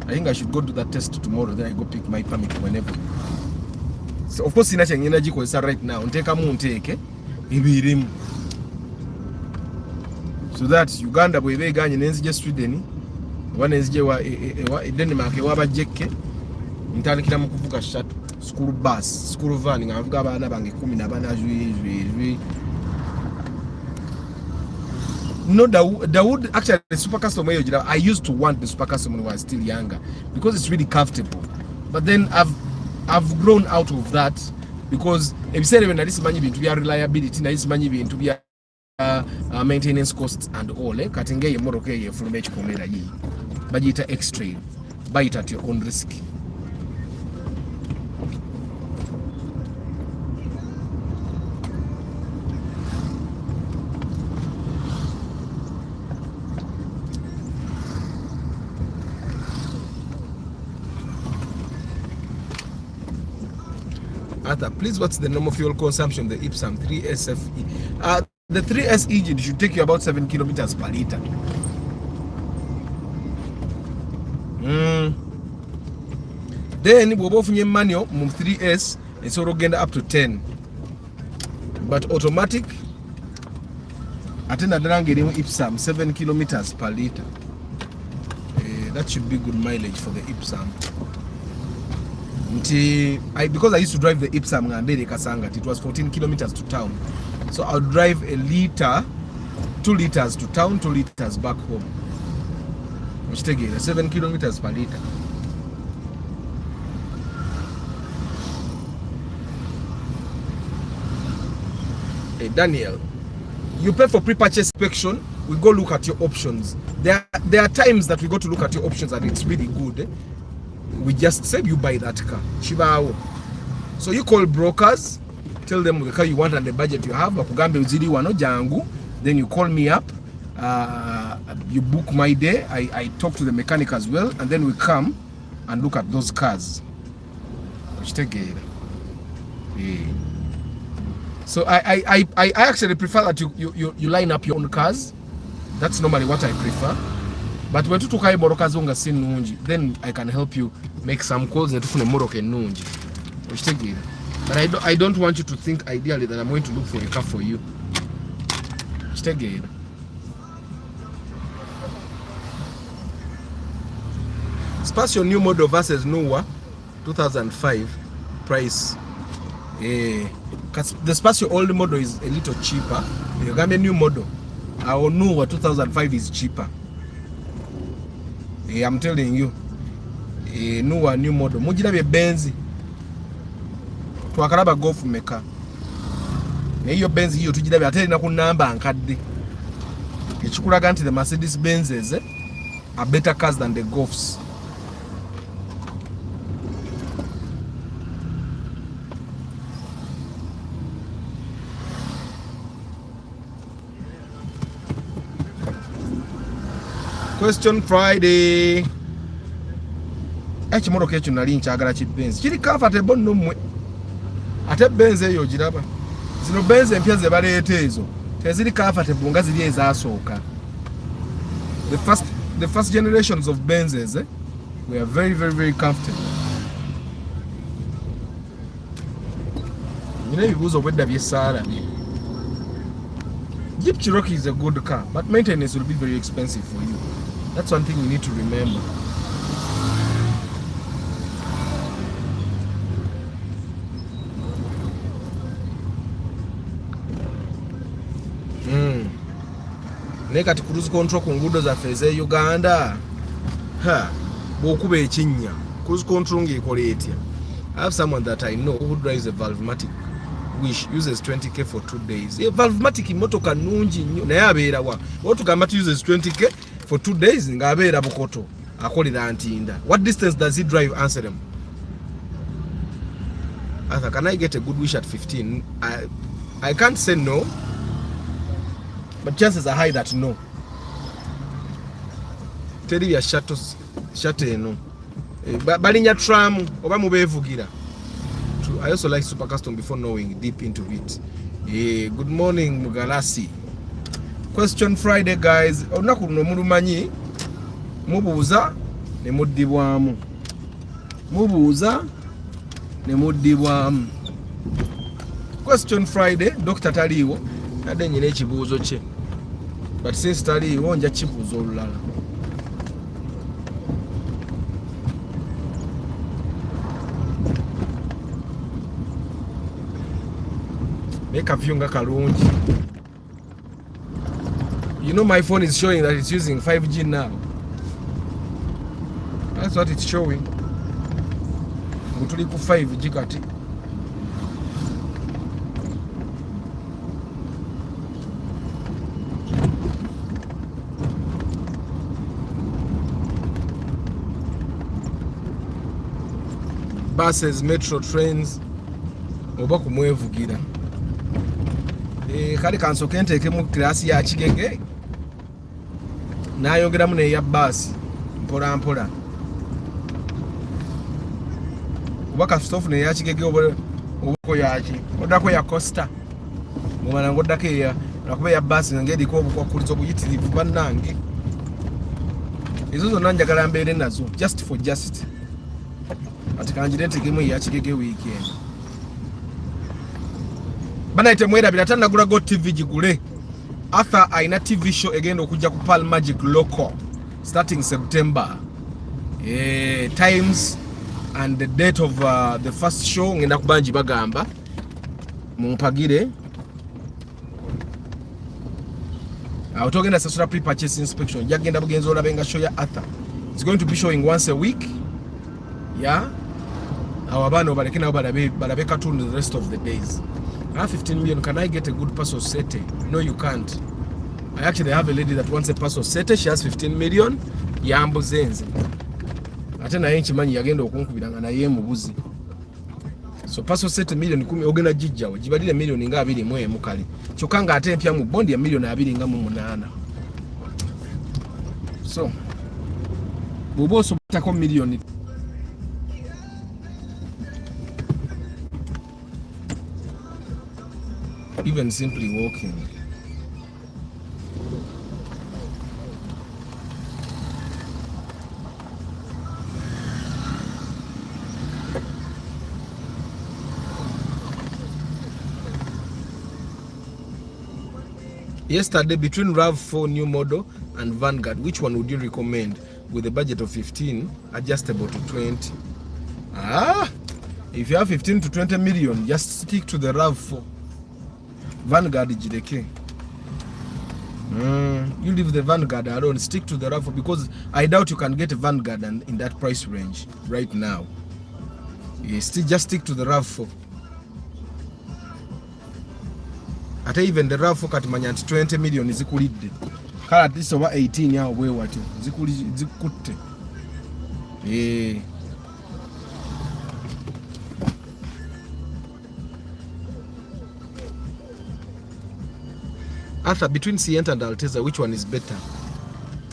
I think I should go to that test tomorrow, then I go pick my permit whenever. So of course sinacha ngenda gikozesa right now nteka mu nteke ibirimu so that Uganda bwebeganye nenzije Sweden wana nenzije wa Denmark waba jekke ntandikira mu kuvuga shatu school bus school van ngavuga abana bange 10 juye No, Dawood actually the super custom I used to want the super custom when I was still younger because it's really comfortable. But then I've grown out of that because if you say when this money to be reliability, this money to be maintenance costs and all. Katinge ye moroke ye from H komera yi. Budget extra. Buy it at your own risk. Arthur, please, what's the normal fuel consumption of the Ipsum 3SFE? The 3S engine should take you about 7 kilometers per liter. Then we both manual move 3S and so get up to 10. But automatic, attend a getting Ipsum 7 kilometers per liter. That should be good mileage for the Ipsum. Because I used to drive the Ipsum and it was 14 kilometers to town. So I'll drive a liter, 2 liters to town, 2 liters back home. Which take 7 kilometers per liter. Hey Daniel, you pay for pre-purchase inspection, we go look at your options. There are times that we go to look at your options and it's really good. We just say you buy that car. Shibao. So you call brokers, tell them the car you want and the budget you have. Then you call me up. You book my day. I talk to the mechanic as well, and then we come and look at those cars. So I actually prefer that you line up your own cars. That's normally what I prefer. But when you toka borokazonga sin nunji, then I can help you make some calls and tufune moroke nunji. But I don't want you to think ideally that I'm going to look for a car for you. Spatial new model versus newer 2005 price. The Spatial old model is a little cheaper. You got a new model. Our newer 2005 is cheaper. I'm telling you, new model. Mujira be Benz. Twakalaba golf maker. Iyo Benz hiyo tujira be ate na ku number ankadde. Ekikulaga nti the Mercedes Benzes are better cars than the Golfs. Question Friday. Ekimotoka ekyo nali nkyagala ki Benz. Kiri comfortable no mwe. Ate Benz eyo giraba. Zino Benz empya ze baleeta ezo. Teziri comfortable nga ziri ezasooka. The first generations of Benzes were very, very, very comfortable. You know, ebibuuzo obwedda byessaala. Jeep Cherokee is a good car, but maintenance will be very expensive for you. That's one thing you need to remember. Nekati cruise control ku nguudo zaffe eze Uganda. Bw'okuba ekinnya. Cruise control ng'ekola etya. I have someone that I know who drives a Valvematic which uses 20k for 2 days. A Valvematic motoka nungi nnyo naye abeera wa. Otugamba uses 20k for 2 days ng'abeera Bukoto akolera Ntinda. What distance does he drive? Answer them. Arthur, can I get a good wish at 15? I can't say no, but chances are high that no. Tell you shuttle no. Balinya tram oba mubevugira. I also like super custom before knowing deep into it. Good morning Mugalasi. Question Friday guys. Olunaku luno mulumanyi mubuuza ne muddibwamu. Mubuuza ne muddibwamu. Question Friday, Dr. Taliwo nadde nyina ekibuuzo kye. But since Taliwo nja kibuuza olulala. Make a few kalungi. You know my phone is showing that it's using 5G now. That's what it's showing. Utuli ku 5G kati. Buses, metro, trains. Oba kumwevugira. Kali kansoke nteekemu klasi ya Kigege. Nayongeramu neya bus mpola mpola. Oba kastofu neya Kigege obako yaki. Odako ya Costa. Mwana ngodako ya nakuba ya bus ngediko obukwakurizo buyitirivu bannange. Ezo zonna njagala mbeere nazo just for just. Ati kanjire nteekemu ya Kigege weekend. Bana ite mwerabira tanagula Go TV gigule. Arthur aina TV show egenda okujja ku Pearl Magic Local starting September. Times and the date of the first show ngenda kubanji bagamba. Mumpagire. Utogenda sasura pre-purchase inspection. Jagenda bugenzo olabenga show ya Arthur. It's going to be showing once a week. Yeah. Awabano balekina balabe cartoon the rest of the days. I have 15 million. Can I get a good paso sete? No, you can't. I actually have a lady that wants a paso sete. She has 15 million. Yambo zenze. Atena yenchi manyi yagenda okunkubiranga na ye mubuzi. So paso sete million 10 ogenda jijjawo. Jibadile million nga 21 kali. Chokanga ate mpya mu bondi ya million 2 nga mu 8. So bobo so tako million. Even simply walking. Yesterday, between RAV4 new model and Vanguard, which one would you recommend with a budget of 15, adjustable to 20? If you have 15 to 20 million, just stick to the RAV4. Vanguard is the king. You leave the Vanguard alone, stick to the RAV4 because I doubt you can get a Vanguard in that price range right now. Just stick to the RAV4. Even the RAV4 katimanya 20 million zikulidde. Kala at least over 18 yawo bwe wati. Zikutte. Arthur, between Sienta and Alteza, which one is better?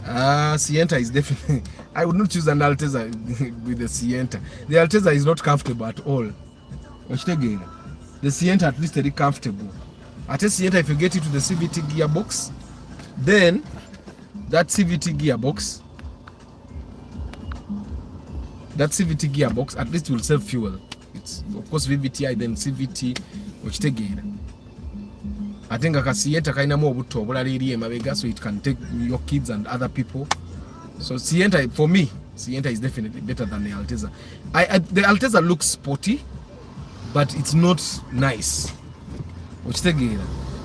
Sienta is definitely... I would not choose an Alteza with the Sienta. The Alteza is not comfortable at all. The Sienta at least very comfortable. At a Sienta, if you get into the CVT gearbox, then that CVT gearbox at least will save fuel. It's of course VVTI, then CVT, which take it. I think Sienta kaina mo obuto obulaliri emabega, so it can take your kids and other people. So Sienta, for me, Sienta is definitely better than the Alteza. The Alteza looks sporty, but it's not nice. Which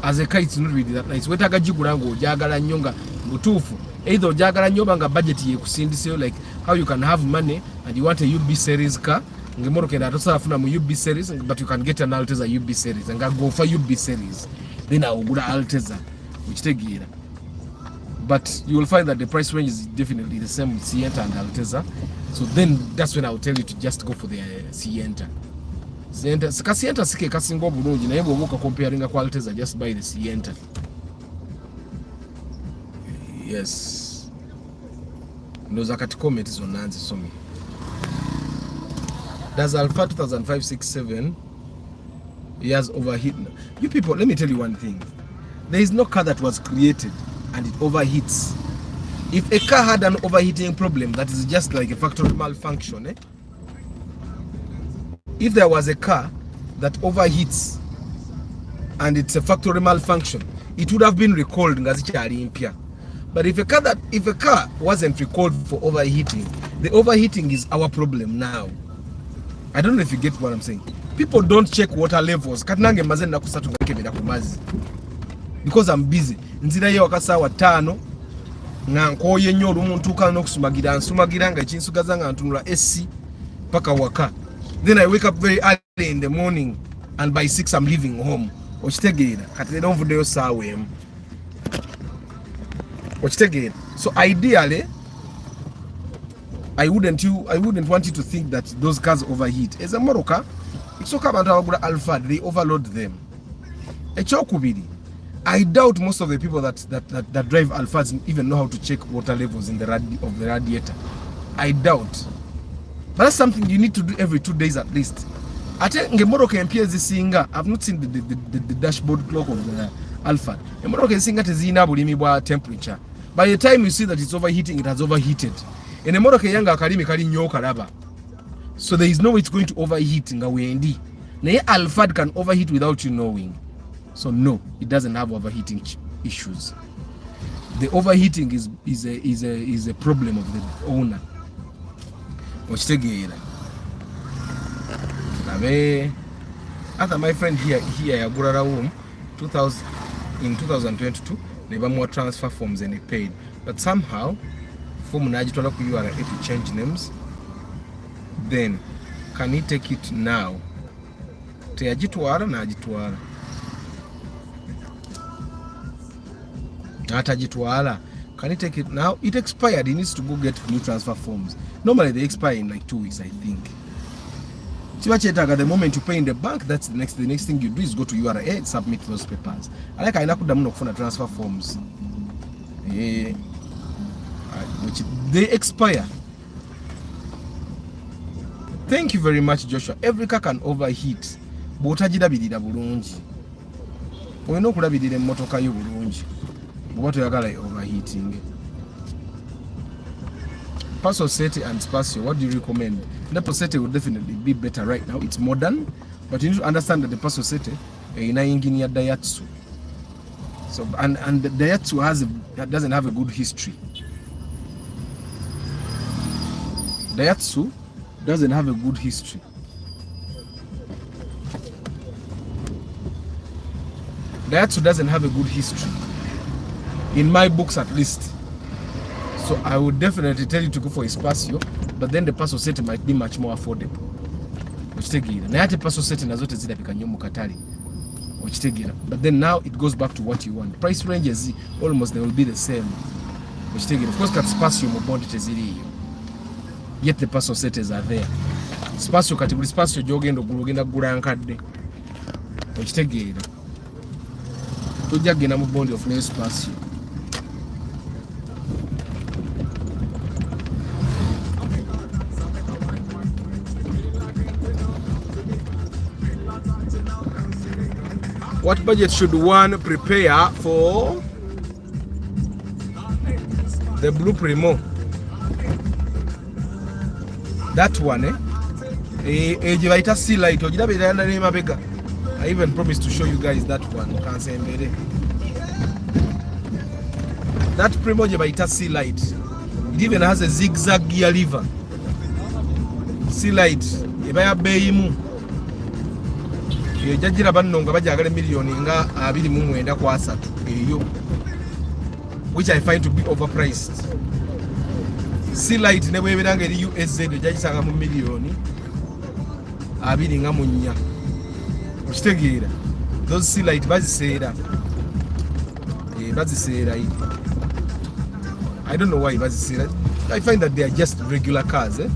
as a car, it's not really that nice. Wetaga jigurango jagala nyonga mutufu. Either jagala nyoba nga budget ye kusindise, like how you can have money and you want a UB series car. Ngemoro kenda atosa afuna mu UB series, but you can get an Alteza UB series and go for UB series. Then I will go to Alteza, which take it. But you will find that the price range is definitely the same with Sienta and Alteza. So then that's when I will tell you to just go for the Sienta. Sienta sike kasingo bulungi naye bwobuka comparing kwa Alteza, just buy the Sienta. Yes. Ndoza kati comment zonna nzisomi. Does Alpha 2005-67 years overheat? You people, let me tell you one thing. There is no car that was created and it overheats. If a car had an overheating problem, that is just like a factory malfunction. If there was a car that overheats and it's a factory malfunction, it would have been recalled. But if a car wasn't recalled for overheating, the overheating is our problem now. I don't know if you get what I'm saying. People don't check water levels. because I'm busy. Nzirayo akasawa 5 nga nkoye nnyo olumu ntuuka nsumagira nga ekinsugaza nga ntunula AC paka waka. Then I wake up very early in the morning and by 6 I'm leaving home. Okitegeera kati leero nvuddeyo saawa emu. Okitegeera. So ideally I wouldn't want you to think that those cars overheat. As a Morocco, it's okay about our Alpha, they overload them. Ekyokubiri, I doubt most of the people that drive Alphas even know how to check water levels in the radiator. I doubt. But that's something you need to do every 2 days at least. I think in Morocco I've not seen the dashboard clock of the Alpha. In Morocco temperature. By the time you see that it's overheating, it has overheated. In the Morocco yanga kalimi kali nnyo kalaba. So there is no way it's going to overheat nga wendi. Naye Alpha can overheat without you knowing. So no, it doesn't have overheating issues. The overheating is a problem of the owner. Okitegeera. Nabe other my friend here yagula home in 2022 ne bamuwa transfer forms and he paid, but somehow form najitwala ku URA to change names. Then can he take it now? Teyagitwala najitwala. Atajitwala. Can he take it now? It expired. He needs to go get new transfer forms. Normally they expire in like 2 weeks, I think. The moment you pay in the bank, that's the next thing you do is go to URA and submit those papers. I like I transfer forms. Which they expire. Thank you very much, Joshua. Every car can overheat. But otajirabirira bulungi. Oyina okulabirira emmotoka yo bulungi. Bw'oba toyagala overheating. Passosete and Spacio, what do you recommend? The Passosete would definitely be better right now. It's modern, but you need to understand that the Passosete ina engine ya Daihatsu. So and the Daihatsu doesn't have a good history. Daihatsu doesn't have a good history. Daihatsu doesn't have a good history. In my books at least. So I would definitely tell you to go for a Spacio, but then the Passosete might be much more affordable. Okitegeera. Naye ate Passosete nazo tezirabika nnyo mu katale. Okitegeera. But then now it goes back to what you want. Price ranges almost they will be the same. Okitegeera. Of course, kat Spacio mu bondi teziriyo. Yet the Passosetes are there. Spacio kati buli Spacio gy'ogenda kugula nkadde. Okitegeera. Tojja kugenda mu bondi ofune Spacio. What budget should one prepare for the Blue Primo? That one, Ejivaita sea light. I even promised to show you guys that one. That Primo Jivaita sea light. It even has a zigzag gear lever. Sea light. Ibaya beimu. Jajira banonga bajagala millioni nga 29 kwa 3 eyo, which I find to be overpriced. Sea light ne bwebiranga eri USZ jajisanga mu millioni 24. Okitegeera. Those sea light baziseera. Baziseera. I don't know why baziseera. I find that they are just regular cars. It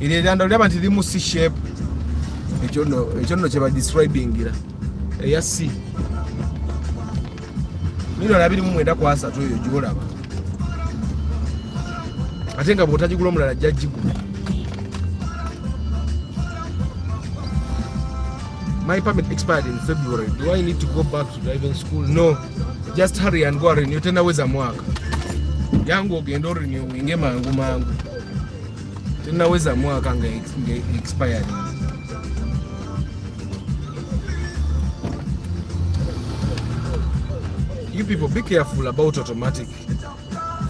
is under them until they shape. Ekyo nno kye badescribing era eyasi milioni 29 kwa 3 eyo gyolaba, ate nga bw'otagigula omulala jjagigula. My permit expired in February. Do I need to go back to driving school? No, just hurry and go renew. Tenaweza mwaka yangu ogenda orenewinge mangu. Tenaweza mwaka nga expired. You people be careful about automatic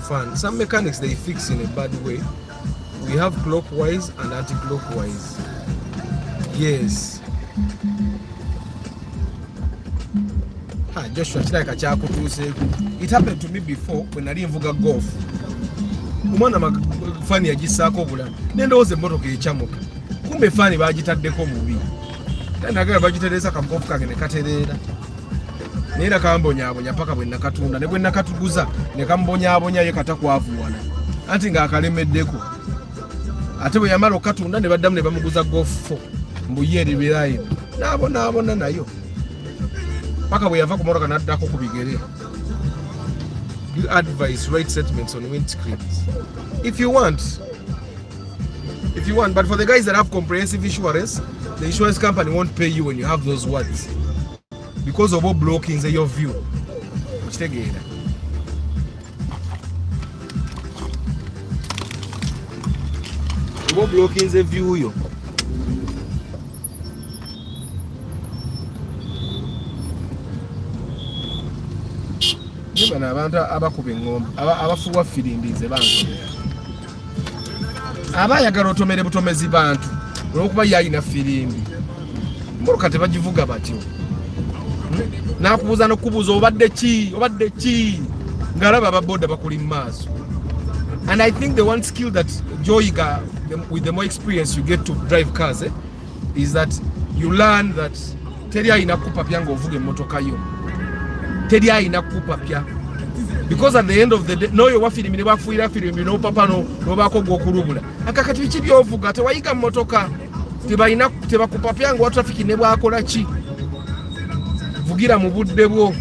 fan. Some mechanics they fix in a bad way. We have clockwise and anti-clockwise. Yes. Joshua kiraka kyakutuuseeko. It happened to me before when nali nvuga golf. Omwana fani yagissaako obulala. Nendowooza emmotoka ekyamuka. Kumbe fani baagitaddeko mubi. Nagala bagitereza kamukofu kange ne katereera. Naye nakambonyaabonya paka bwe nakatunda. Ne bwe nakatuguza ne kambonyaabonya ye katakwavuwala. Anti ng'akalemeddeko. Ate bwe yamala okatunda ne baddamu ne bamuguza golf 4. Mbuyere birayo. Naabona nayo. Paka bwe yava ku motoka n'addako ku bigere. You advise write statements on windscreens. If you want, but for the guys that have comprehensive insurance, the insurance company won't pay you when you have those words because of what blocking your view. What blocking the view yo? Bana abantu abakuba engombe abafuwa firimbize bantu abayagala otomere butomezi bantu olwokuba yalina firimbi muluka tebagivuga batyo nakubuuza nokubuuza obadde ki ng'alaba ababoda bakuli mu maaso. And I think the one skill that Joyiga, with the more experience you get to drive cars, is that you learn that teri alina kupapya ng'ovuga emmotoka yo. Teri alina kupapya. Because at the end of the day, no wafirimi ne bafuira firimi no papa no bako gwokulubula. Akakati biki byovuga tewayiga mmotoka tebalina tebakupapya ngo traffic ne bwakola ki. Vugira mu budde bwo.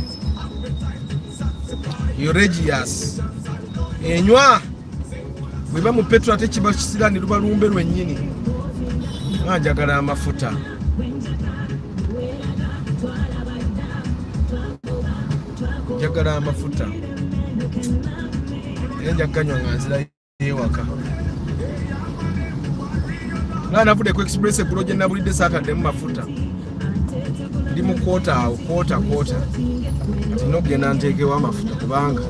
Yoregious. Enywa bweba mu petrol ate kiba kisira ne lubalumbe lwennyini. Njagala amafuta. Njagala amafuta. Njaganywa nga nzira y'ewaka. Nga navudde ku express eggulo gye nabulidde Saturday mu mafuta. Ndi mu kwota. Ati nogenda nteekewo amafuta kubanga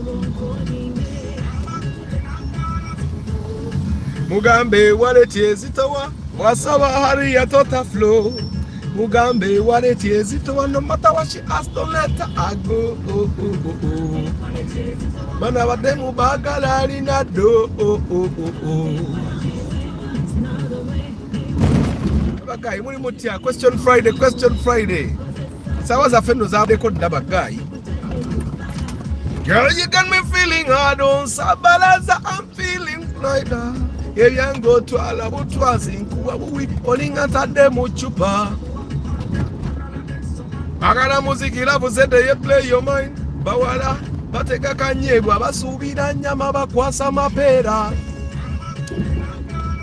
Mugambe waletie zitowa wasaba hari ya tota flow. Mugambe waletie zitowa no matter what she asked don't let her go. Bana bademu bagala alina do. Bagai muri mutia question Friday. Sawa za fendo za deko dabagai. Girl, you got me feeling hard on Sabalaza, I'm feeling like that. Yango twala butwazi nkuwa buwipolinga tadde mu chupa. Agala muziki love said they play your mind. Bawala bateka kanyebwa basubira nyama bakwasa mapera.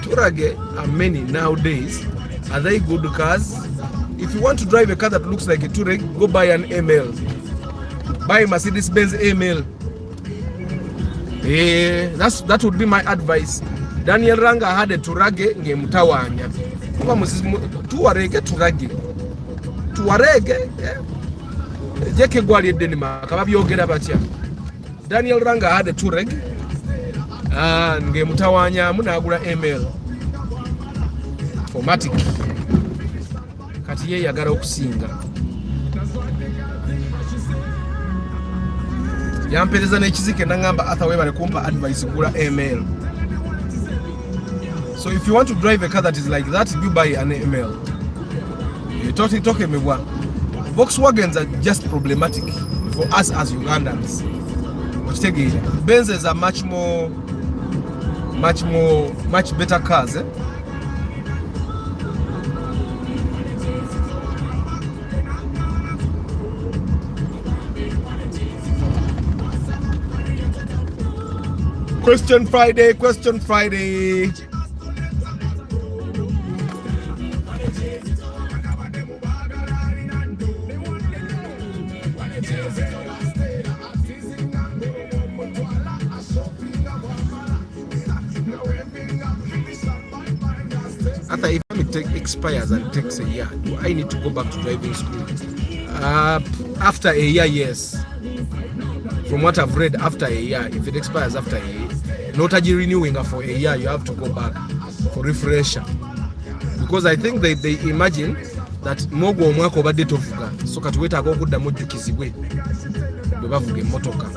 Turage are many nowadays. Are they good cars? If you want to drive a car that looks like a Touareg, go buy an ML. Buy a Mercedes-Benz ML. That would be my advice. Daniel Ranga had a Touareg ngemutawanya. Kuba Touareg Touareg. Jeke gwali Denmark ababyogera batya. Daniel Ranga had a Touareg ngemutawanya munagula ML. Formatic. Kati ye yagala okusinga. Yampereza n'ekizike nangamba Athawe bale kumpa advice gula ML. So if you want to drive a car that is like that, you buy an ML. You talking me what? Volkswagens are just problematic for us as Ugandans. Benzes are much better cars. Question Friday. After if it expires and takes a year, do I need to go back to driving school? After a year, yes. From what I've read, after a year, if it expires after a year, not renewing for a year, you have to go back for refresher. Because I think they imagine that mwogwo omwaka obadde tovuga so kati weetaaga okuddamu ojjukizibwe bwe bavuga emmotoka.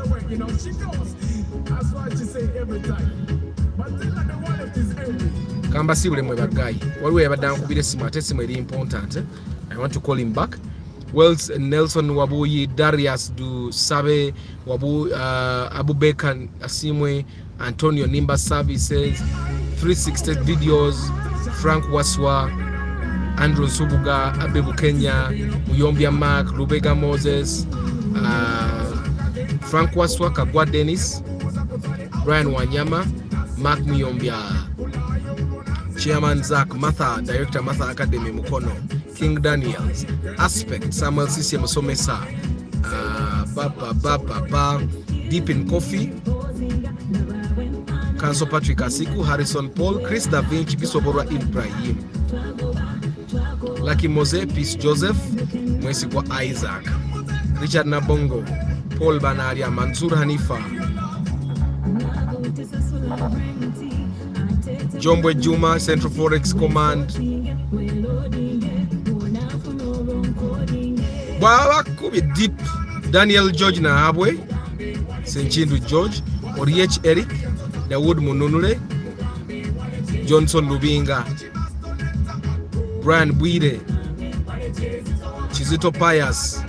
Kamba siibule mwe baggayi waliwo yabadde ankubira essimu ate essimu eri important. I want to call him back. Wells Nelson Wabuyi, Darius Du Sabe Wabu, Abubakar Asimwe, Antonio Nimba Services, 360 Videos, Frank Waswa, Andrew Subuga, Abebu Kenya, Muyombia Mark, Rubega Moses, Frank Waswa, Kagwa Dennis, Brian Wanyama, Mark Muyombia, Chairman Zach Matha, Director Matha Academy Mukono, King Daniels, Aspect, Samuel Sisi Musomesa, Deep in Coffee, Council Patrick Asiku, Harrison Paul, Chris Da Vinci, Bisobora Ibrahim, Lucky Mose, Peace Joseph, Mwesigwa Isaac, Richard Nabongo, Paul Banaria, Mansour Hanifa, Jombwe Juma, Central Forex Command, Baba Kubi Deep, Daniel George Nahabwe, Senchindu George, Oriech Eric, Dawood Mununule, Johnson Lubinga, Brian Bwire, Chizito Pius,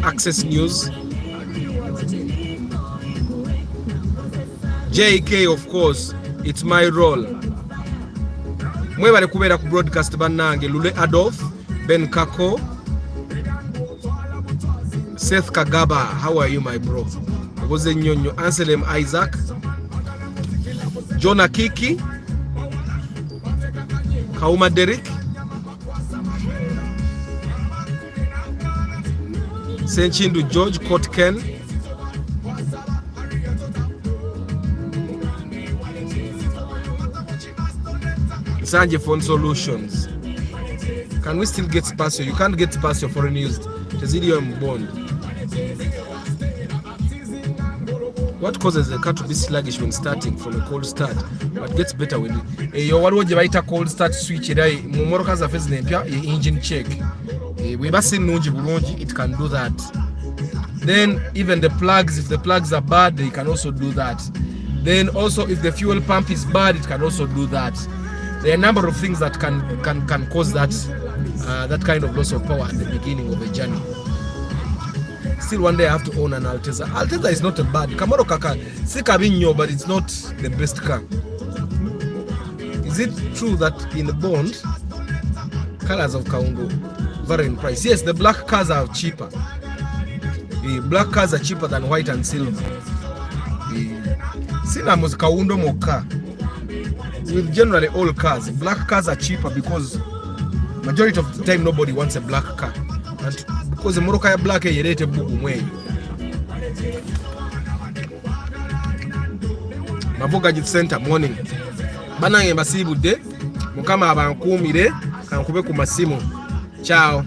Access News, JK, of course, it's my role. Mwebale kubeera ku broadcast bannange Lule Adolf, Ben Kako, Seth Kagaba, how are you my bro? Oboze Nyonyo, Anselm Isaac, Jonah Kiki, Kauma Derek, Senchindu George, Court Ken, Sanje Phone Solutions. Can we still get Spasio? You can't get Spasio foreign used. Tezidium bond. What causes a car to be sluggish when starting from a cold start, but gets better when you waliwo cold start switch era mu motoka zaffe zinempya engine check. Weba sinungi bulungi, it can do that. Then even the plugs, if the plugs are bad, they can also do that. Then also if the fuel pump is bad, it can also do that. There are a number of things that can cause that that kind of loss of power at the beginning of a journey. Still one day I have to own an Alteza. Alteza is not a bad Kamaro Kaka. Si kabinyo, but it's not the best car. Is it true that in the bond colors of Kaungo vary in price? Yes, the black cars are cheaper. The black cars are cheaper than white and silver. Sina muz Kaundo moka. With generally all cars, black cars are cheaper because majority of the time nobody wants a black car, and because the Morocco black yerete bugu mwe Mavoga Center morning banange basibude mukama abankumire kankube ku masimu. Ciao.